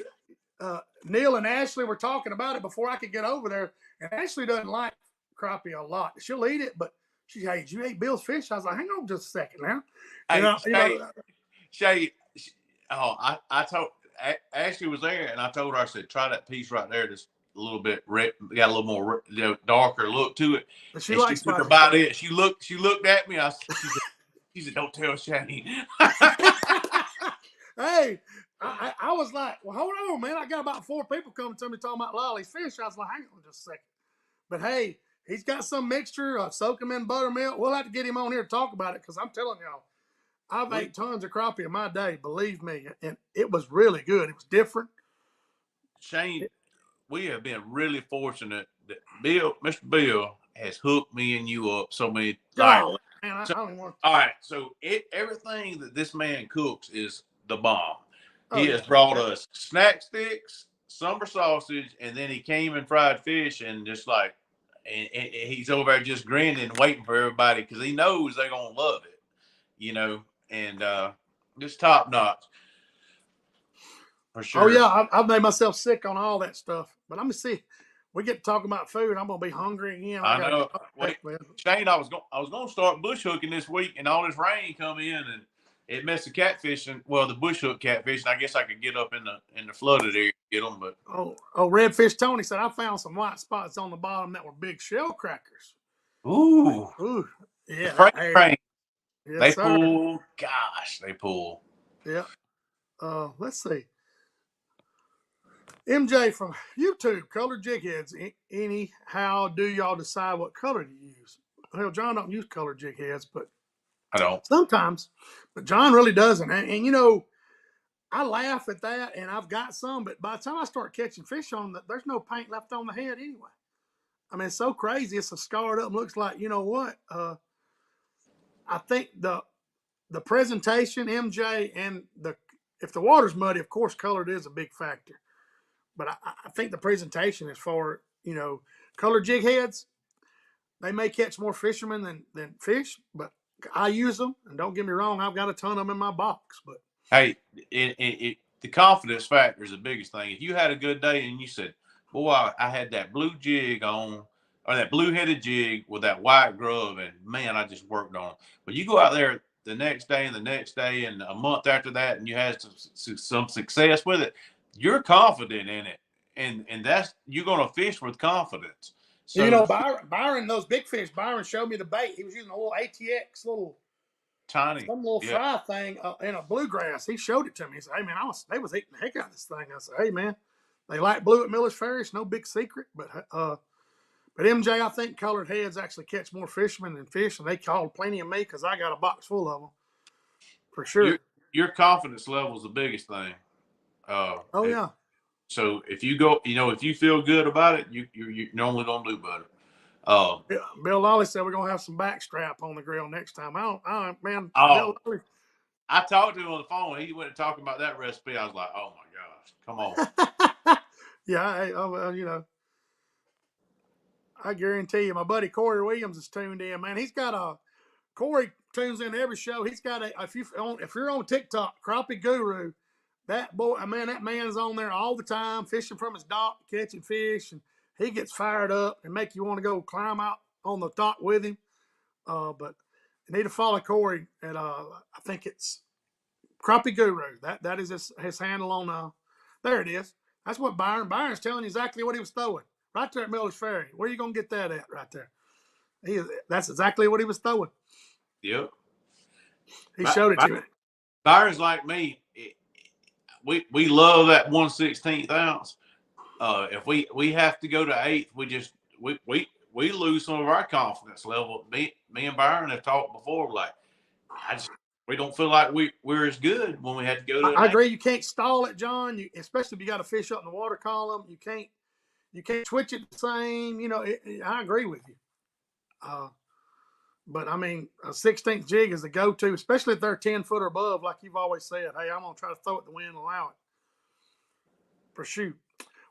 Neil and Ashley were talking about it before I could get over there, and Ashley doesn't like crappie a lot. She'll eat it, but she, hey, did you eat Bill's fish? I was like, hang on just a second now. Hey, You know, Shay, I told Ashley was there, and I told her, I said, try that piece right there. Just a little bit red, got a little more darker look to it. but she And she likes took spicy a bite stuff. of it. She looked at me. She said, don't tell Shay. Hey, I was like, well, hold on, man. I got about 4 people coming to me talking about Lolly's fish. I was like, hang on just a second. But hey, he's got some mixture. Soak him in buttermilk. We'll have to get him on here to talk about it because I'm telling y'all, I've ate tons of crappie in my day, believe me. And it was really good. It was different. Shane, we have been really fortunate that Mr. Bill has hooked me and you up so many times. Oh, man, I don't even want to. All right, so everything that this man cooks is the bomb. Oh, He yeah. has brought us snack sticks, summer sausage, and then he came and fried fish, and just like, and he's over there just grinning, waiting for everybody because he knows they're gonna love it, you know, and just top notch for sure. Oh, yeah. I've made myself sick on all that stuff. But I'm going to see. We get to talking about food. I'm going to be hungry again. I gotta know. Heck, Shane, I was going to start bush hooking this week, and all this rain come in, and it messed the catfishing. Well, the bush hook catfish. I guess I could get up in the flooded area to get them, but Redfish Tony said I found some white spots on the bottom that were big shell crackers. ooh, Yeah. the freight train. Yes, They sir. pull. Gosh, they pull. Yeah. Let's see. MJ from YouTube, colored jig heads. Anyhow, do y'all decide what color to use? Hell, John don't use colored jig heads, but I don't. sometimes. But John really doesn't. And you know, I laugh at that, and I've got some, but by the time I start catching fish on them, there's no paint left on the head anyway. I mean, it's so crazy. It's a scarred up. Looks like, you know what? I think the presentation, MJ, and if the water's muddy, of course, colored is a big factor. But I think the presentation is for, you know, colored jig heads. They may catch more fishermen than fish, but I use them. And don't get me wrong, I've got a ton of them in my box. But Hey, the confidence factor is the biggest thing. If you had a good day and you said, boy, I had that blue jig on, or that blue-headed jig with that white grub, and man, I just worked on it. But you go out there the next day and the next day and a month after that, and you had some success with it, you're confident in it. And that's, you're going to fish with confidence. So, you know, Byron, those big fish, Byron showed me the bait. He was using a little ATX, tiny. some little Yeah. fry thing in a bluegrass. He showed it to me. He said, hey, man, they was eating the heck out of this thing. I said, hey, man, they like blue at Miller's Ferry. It's no big secret. But MJ, I think colored heads actually catch more fishermen than fish, and they called plenty of me because I got a box full of them for sure. Your confidence level is the biggest thing. Yeah. So if you go, you know, if you feel good about it, you're normally gonna do better. Bill Lolly said we're gonna have some backstrap on the grill next time. Man. Oh, Bill Lolly. I talked to him on the phone. He went talking about that recipe. I was like, oh my gosh, come on. Yeah, you know, I guarantee you, my buddy Corey Williams is tuned in. Man, he's got Corey tunes in every show. He's got if you're on TikTok, Crappie Guru, that boy, man, that man's on there all the time, fishing from his dock, catching fish, and he gets fired up and make you want to go climb out on the dock with him. But you need to follow Corey at I think it's Crappie Guru. That is his handle on there it is. That's what Byron's telling you exactly what he was throwing. Right there at Miller's Ferry. Where are you gonna get that at right there? That's exactly what he was throwing. Yep. He showed it to me. Byron's like me. We love that 1/16 ounce. If we have to go to 1/8, we lose some of our confidence level. Me and Byron have talked before. Like, we don't feel like we're as good when we have to go to. I agree. You can't stall it, John. Especially if you got a fish up in the water column. You can't switch it the same. You know, I agree with you. But I mean, a 16th jig is the go-to, especially if they're 10 foot or above, like you've always said. Hey, I'm gonna try to throw it the wind and allow it. For shoot.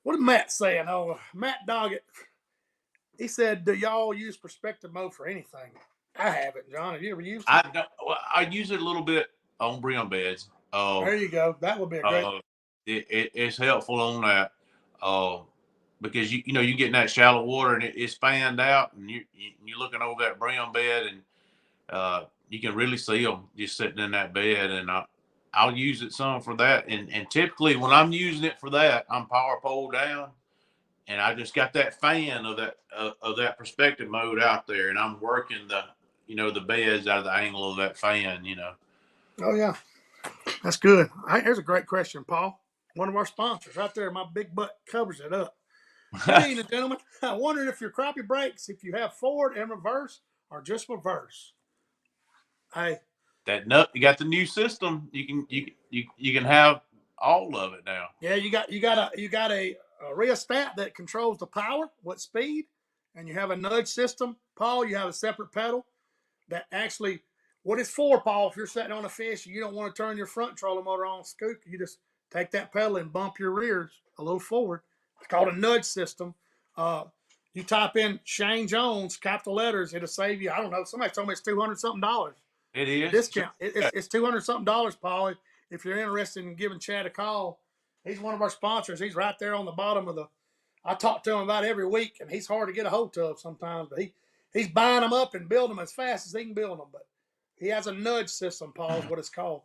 What did Matt say? Matt Doggett. He said, "Do y'all use perspective mode for anything?" I haven't, John. Have you ever used it? I don't. Well, I use it a little bit on brim beds. There you go. That would be a great. it's helpful on that. Because you know, you get in that shallow water and it's fanned out, and you're looking over that brim bed, and you can really see them just sitting in that bed. And I'll use it some for that. And typically when I'm using it for that, I'm power pole down, and I just got that fan of that perspective mode out there, and I'm working the beds out of the angle of that fan. Oh yeah, that's good. Here's a great question, Paul. One of our sponsors right there. My big butt covers it up. Good evening, gentlemen. I'm wondering if your crappie brakes, if you have forward and reverse or just reverse. Hey, You got the new system. You can have all of it now. yeah, you got a rheostat that controls the power, what speed, and you have a nudge system. Paul, you have a separate pedal that actually, what it's for, Paul, if you're sitting on a fish and you don't want to turn your front trolling motor on scoop, you just take that pedal and bump your rears a little forward. It's called a nudge system. You type in Shane Jones, capital letters, it'll save you, I don't know, somebody told me it's $200 something. It is. Discount. It's $200 something, Paul. If you're interested in giving Chad a call, he's one of our sponsors. He's right there on the bottom of the. I talk to him about every week, and he's hard to get a hold of sometimes. But he's buying them up and building them as fast as he can build them. But he has a nudge system, Paul, is what it's called.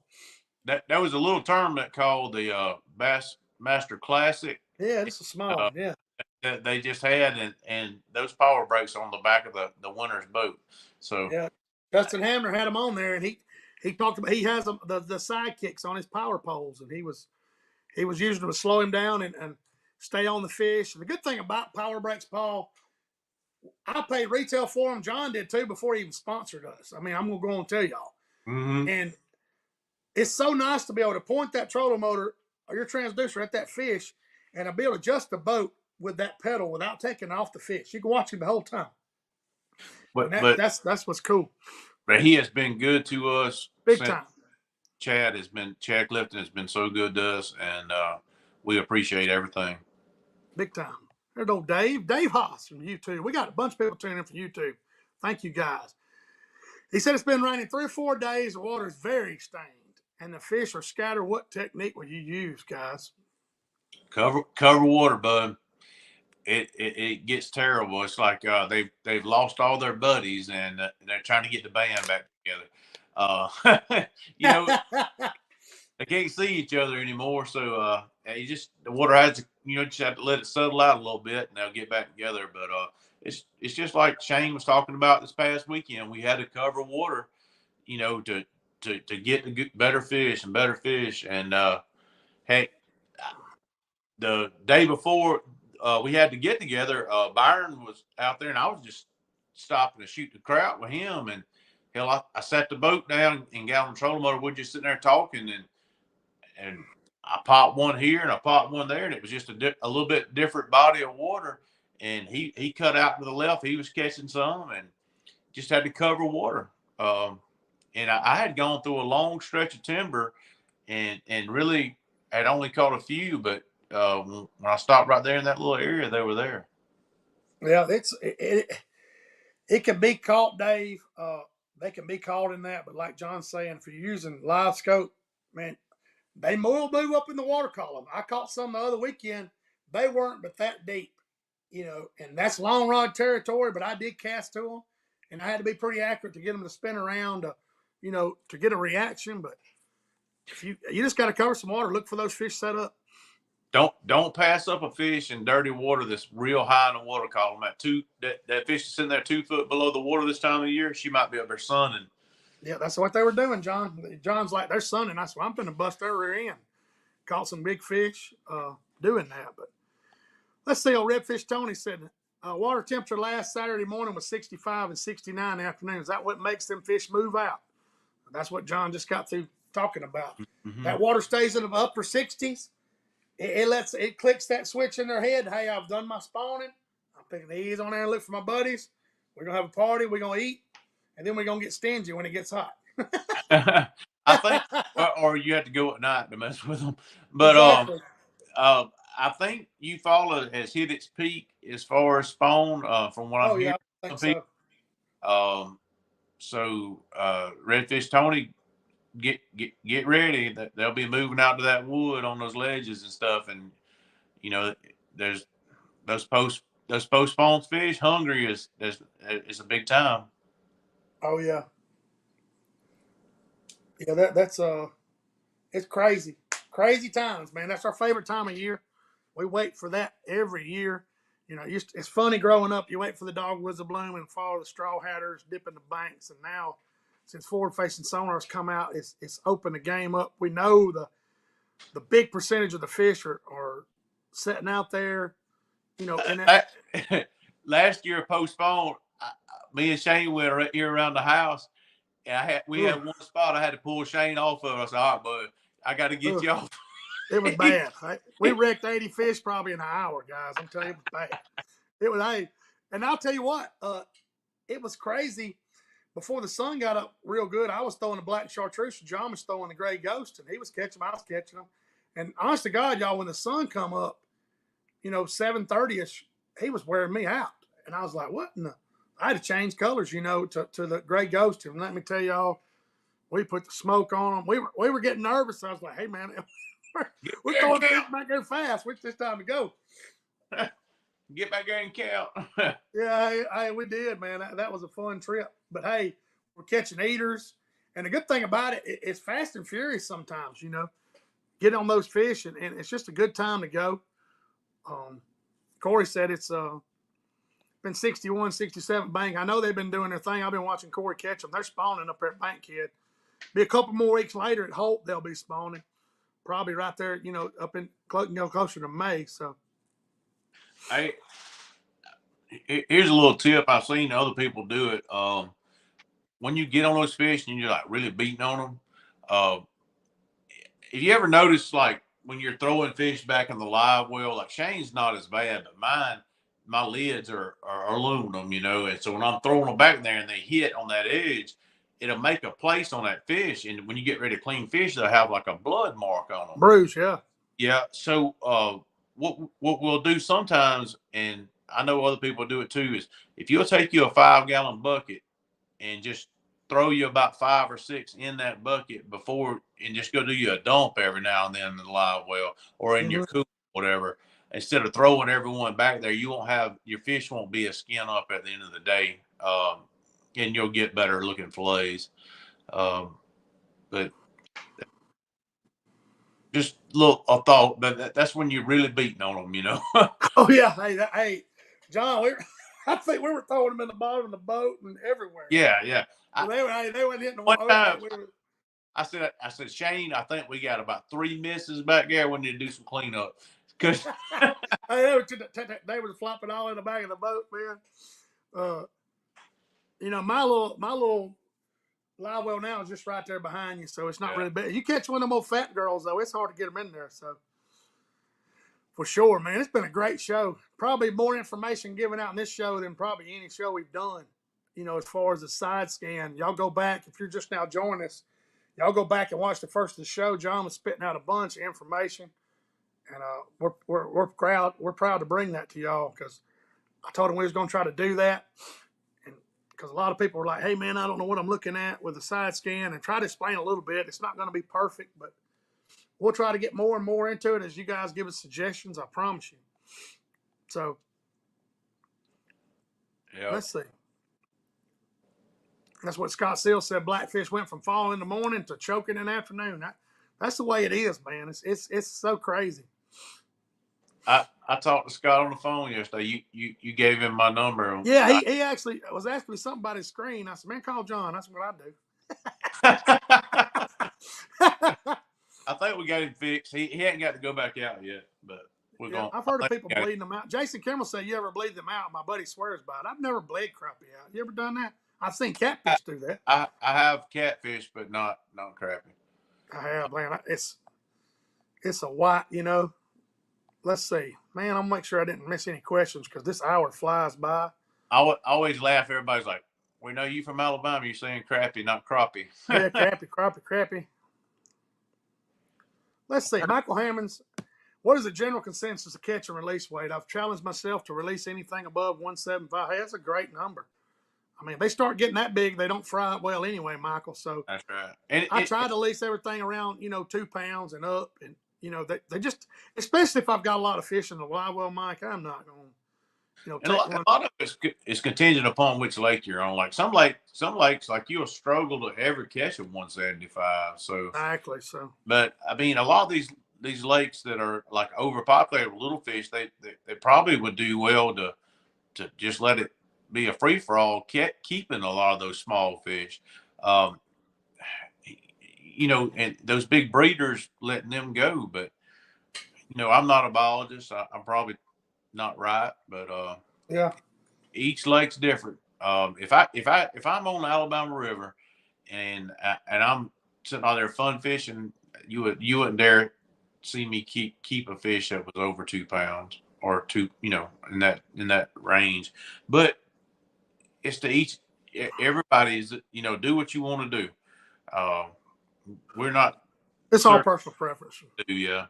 That was a little tournament called the Bassmaster Classic. Yeah, this is small. Yeah, that they just had, and those power brakes on the back of the winner's boat. So yeah, Justin Hamner had them on there, and he talked about he has the sidekicks on his power poles, and he was using them to slow him down and stay on the fish. And the good thing about power brakes, Paul, I paid retail for them. John did too before he even sponsored us. I mean, I'm gonna go and tell y'all. mm-hmm. And it's so nice to be able to point that trolling motor or your transducer at that fish and to be able to adjust the boat with that pedal without taking off the fish. You can watch him the whole time. But that's what's cool. But he has been good to us. Big time. Chad Clifton has been so good to us, and we appreciate everything. Big time. There's old Dave Haas from YouTube. We got a bunch of people tuning in from YouTube. Thank you, guys. He said it's been raining 3 or 4 days. The water is very stained, and the fish are scattered. What technique will you use, guys? Cover water, bud. It gets terrible. It's like they've lost all their buddies, and they're trying to get the band back together. They can't see each other anymore. So the water has to, just have to let it settle out a little bit, and they'll get back together. But it's just like Shane was talking about this past weekend. We had to cover water, to get the better fish and better fish. And heck, the day before we had to get together, Byron was out there, and I was just stopping to shoot the crowd with him. And hell, I sat the boat down and got on the trolling motor. We're just sitting there talking, and I popped one here and I popped one there, and it was just a little bit different body of water. And he cut out to the left. He was catching some, and just had to cover water. And I had gone through a long stretch of timber, and really had only caught a few, but when I stopped right there in that little area, they were there. Yeah, it can be caught, Dave. They can be caught in that, but like John's saying, if you're using live scope, man, they will move up in the water column. I caught some the other weekend. They weren't but that deep, and that's long rod territory, but I did cast to them, and I had to be pretty accurate to get them to spin around to get a reaction. But if you just got to cover some water, look for those fish set up. Don't pass up a fish in dirty water that's real high in the water column. That fish is sitting there 2 foot below the water this time of the year. She might be up there sunning. Yeah, that's what they were doing, John. John's like, they're sunning. That's why I'm going to bust their rear end. Caught some big fish doing that. But let's see. Old Redfish Tony said water temperature last Saturday morning was 65 and 69 in the afternoon. Is that what makes them fish move out? That's what John just got through talking about. Mm-hmm. That water stays in the upper 60s. It clicks that switch in their head. Hey, I've done my spawning. I'm taking the ease on there and look for my buddies. We're going to have a party. We're going to eat. And then we're going to get stingy when it gets hot. I think, or you have to go at night to mess with them. But exactly. I think Eufaula has hit its peak as far as spawn from what I'm hearing. I think so. So Redfish Tony, get ready. They'll be moving out to that wood on those ledges and stuff, and there's those post-spawn fish. Hungry is a big time. Oh yeah, yeah. That's it's crazy, crazy times, man. That's our favorite time of year. We wait for that every year. It's funny growing up. You wait for the dogwoods to bloom and follow the straw hatters dipping the banks. And now, since forward-facing sonars come out, it's opened the game up. We know the big percentage of the fish are sitting out there. And Last year post-spawn, me and Shane went right here around the house, and we had one spot. I had to pull Shane off of. I said, "All right, bud, I got to get you off." It was bad. We wrecked 80 fish probably in an hour, guys. I'm telling you, it was bad. It was, hey, and I'll tell you what, it was crazy. Before the sun got up real good, I was throwing the black chartreuse. John was throwing the gray ghost, and he was catching them. I was catching them. And honest to God, y'all, when the sun come up, 7:30ish, he was wearing me out. And I was like, what in the? I had to change colors, to the gray ghost. And let me tell y'all, we put the smoke on them. We were getting nervous. I was like, hey, man, we're throwing fish back there fast. It's time to go. Get back there and count. Yeah, we did, man. That was a fun trip. But hey, we're catching eaters, and the good thing about it's fast and furious sometimes. Get on those fish, and it's just a good time to go. Corey said it's been 61, 67 bank. I know they've been doing their thing. I've been watching Corey catch them. They're spawning up there at Bankhead. Be a couple more weeks later at Holt, they'll be spawning. Probably right there, up in closer to May. So. Hey, here's a little tip. I've seen other people do it. When you get on those fish and you're like really beating on them, if you ever notice, like when you're throwing fish back in the live well, like Shane's not as bad, but my lids are aluminum, and so when I'm throwing them back there and they hit on that edge, it'll make a place on that fish, and when you get ready to clean fish, they'll have like a blood mark on them. Bruise, yeah. Yeah. So what we'll do sometimes, and I know other people do it too, is if you'll take you a 5-gallon bucket and just throw you about 5 or 6 in that bucket before, and just go do you a dump every now and then in the live well or in your cool, whatever. Instead of throwing everyone back there, your fish won't be a skin up at the end of the day, and you'll get better looking fillets. But just a thought, but that's when you're really beating on them, Oh yeah, hey, John, I think we were throwing them in the bottom of the boat and everywhere. Yeah. They were hitting the one time. I said, Shane, I think we got about 3 misses back there. We need to do some cleanup. Cause they were flopping all in the back of the boat, man. My little live well now is just right there behind you, so it's not really bad. You catch one of them old fat girls though, it's hard to get them in there. So for sure, man, it's been a great show. Probably more information given out in this show than probably any show we've done. As far as the side scan, y'all go back if you're just now joining us. Y'all go back and watch the first of the show. John was spitting out a bunch of information, and we're proud. We're proud to bring that to y'all because I told him we was going to try to do that, and because a lot of people were like, "Hey, man, I don't know what I'm looking at with the side scan," and try to explain a little bit. It's not going to be perfect, but we'll try to get more and more into it as you guys give us suggestions. I promise you. So, let's see. That's what Scott Seal said. Blackfish went from falling in the morning to choking in the afternoon. That's the way it is, man. It's so crazy. I talked to Scott on the phone yesterday. You gave him my number. Yeah, he actually was asking me something about his screen. I said, man, call John. That's what I do. I think we got him fixed. He hadn't got to go back out yet, but we're going. I've heard of people bleeding them out. Jason Kimmel said, you ever bleed them out? My buddy swears by it. I've never bled crappie out. You ever done that? I've seen catfish do that. I have catfish, but not crappie. I have, man. It's a white, Let's see. Man, I'll make sure I didn't miss any questions because this hour flies by. I always laugh. Everybody's like, we know you from Alabama. You're saying crappie, not crappie. Yeah, crappie. Let's see. Michael Hammonds, what is the general consensus of catch and release weight? I've challenged myself to release anything above 175. Hey, that's a great number. I mean, they start getting that big, they don't fry up well anyway, Michael. So That's right. And I try to lease everything around, 2 pounds and up. And, they just, especially if I've got a lot of fish in the live well, Mike, I'm not going to, and a take lot, one. a lot of it's contingent upon which lake you're on. Like some lakes, like you'll struggle to ever catch a 175. So, Exactly. So, but I mean, a lot of these lakes that are like overpopulated with little fish, they probably would do well to just let it be a free for all, keeping a lot of those small fish. Um, and those big breeders letting them go. But I'm not a biologist. I'm probably not right, but yeah. each lake's different. If I'm on the Alabama River and I'm sitting out there fun fishing, you wouldn't dare see me keep a fish that was over 2 pounds or two, in that range. But it's to each everybody's, do what you want to do. Uh, we're not It's all certain personal preference. to do, yeah.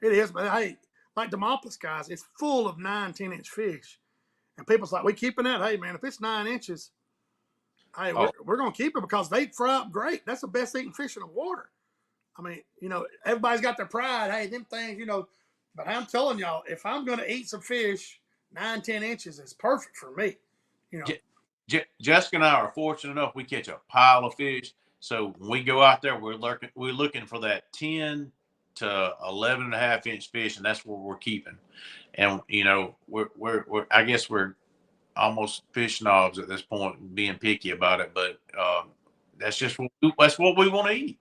It is. But hey, like the Demopolis guys, it's full of 9, 10-inch fish. And people's like, we keeping that. Hey, man, if it's 9 inches, hey, Oh, we're going to keep it because they fry up great. That's the best eating fish in the water. I mean, everybody's got their pride. Hey, them things, but I'm telling y'all, if I'm going to eat some fish, 9, 10 inches is perfect for me. Jessica and I are fortunate enough we catch a pile of fish. So when we go out there, we're looking for that 10 to 11 and a half inch fish, and that's what we're keeping. And we're I guess we're almost fish snobs at this point, being picky about it. But that's what we want to eat.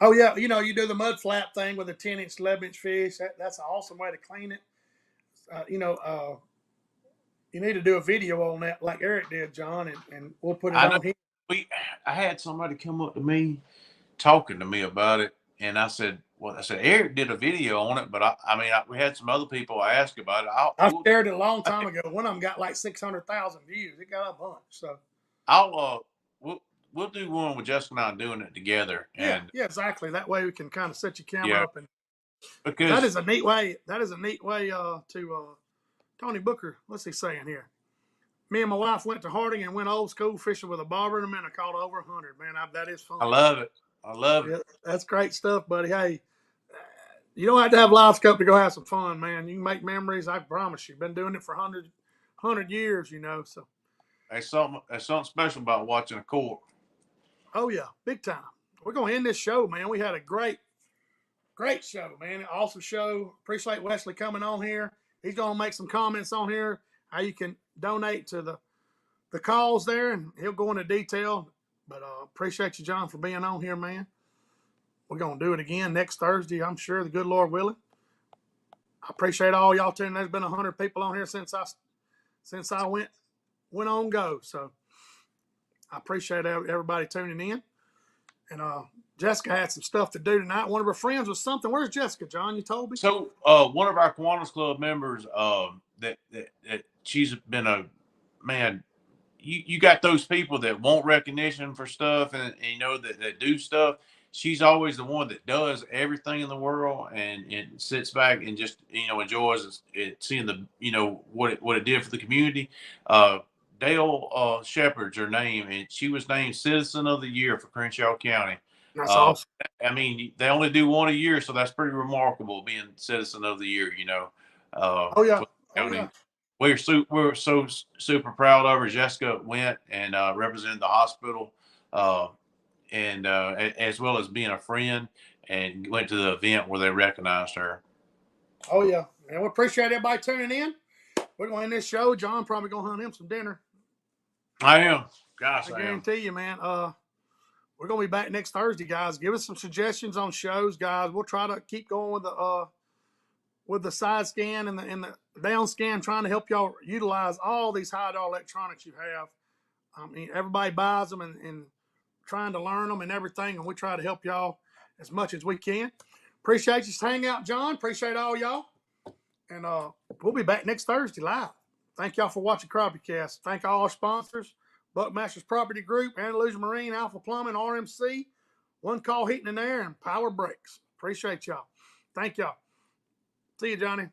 Oh, yeah. You do the mud flap thing with a 10-inch, 11-inch fish. That's an awesome way to clean it. You need to do a video on that like Eric did, John, and we'll put it I know on here. I had somebody come up to me talking to me about it, and I said Eric did a video on it, but we had some other people ask about it. I shared it a long time ago. One of them got like 600,000 views. It got a bunch. So I'll we'll do one with Jessica and I doing it together, yeah, and yeah, exactly. That way we can kind of set your camera yeah, up, and that because is a neat way. That is a neat way to Tony Booker. What's he saying here? Me and my wife went to Harding and went old school fishing with a bobber and a minnow. Caught over 100. Man, that is fun. I love it. I love it. Yeah, that's great stuff, buddy. Hey, you don't have to have live scope to go have some fun, man. You can make memories. I promise you. Been doing it for 100 years, So, There's something special about watching a court. oh yeah, big time. We're gonna end this show, man. We had a great show, man. Awesome show. Appreciate Wesley coming on here. He's gonna make some comments on here how you can donate to the cause there, and he'll go into detail. But appreciate you, John, for being on here, man. We're gonna do it again next Thursday, I'm sure, the good Lord willing. I appreciate all y'all tuning. There's been 100 people on here since I went on go. So I appreciate everybody tuning in. And Jessica had some stuff to do tonight. One of her friends was something. Where's Jessica, John? You told me. So one of our Kiwanis Club members, that she's been a man. You got those people that want recognition for stuff, and that do stuff. She's always the one that does everything in the world, and sits back and just enjoys it, seeing what it did for the community. Dale Shepard's her name, and she was named Citizen of the Year for Crenshaw County. That's Uh, awesome. they only do one a year, so that's pretty remarkable, being Citizen of the Year. Oh yeah. For the Oh county. yeah. We're so super proud of her. Jessica went and represented the hospital, and as well as being a friend, and went to the event where they recognized her. Oh yeah. And we appreciate everybody tuning in. We're gonna end this show. John probably gonna hunt him some dinner. I am. Gosh, I I am. guarantee you, man. We're gonna be back next Thursday, guys. Give us some suggestions on shows, guys. We'll try to keep going with the side scan and the down scan, trying to help y'all utilize all these high-dollar electronics you have. I mean, everybody buys them and trying to learn them and everything, and we try to help y'all as much as we can. Appreciate you hanging out, John. Appreciate all y'all. And we'll be back next Thursday live. Thank y'all for watching CrappieKast. Thank all our sponsors, Buckmaster's Property Group, Andalusia Marine, Alpha Plumbing, RMC, One Call Heating and Air, and Power Brakes. Appreciate y'all. Thank y'all. See you, Johnny.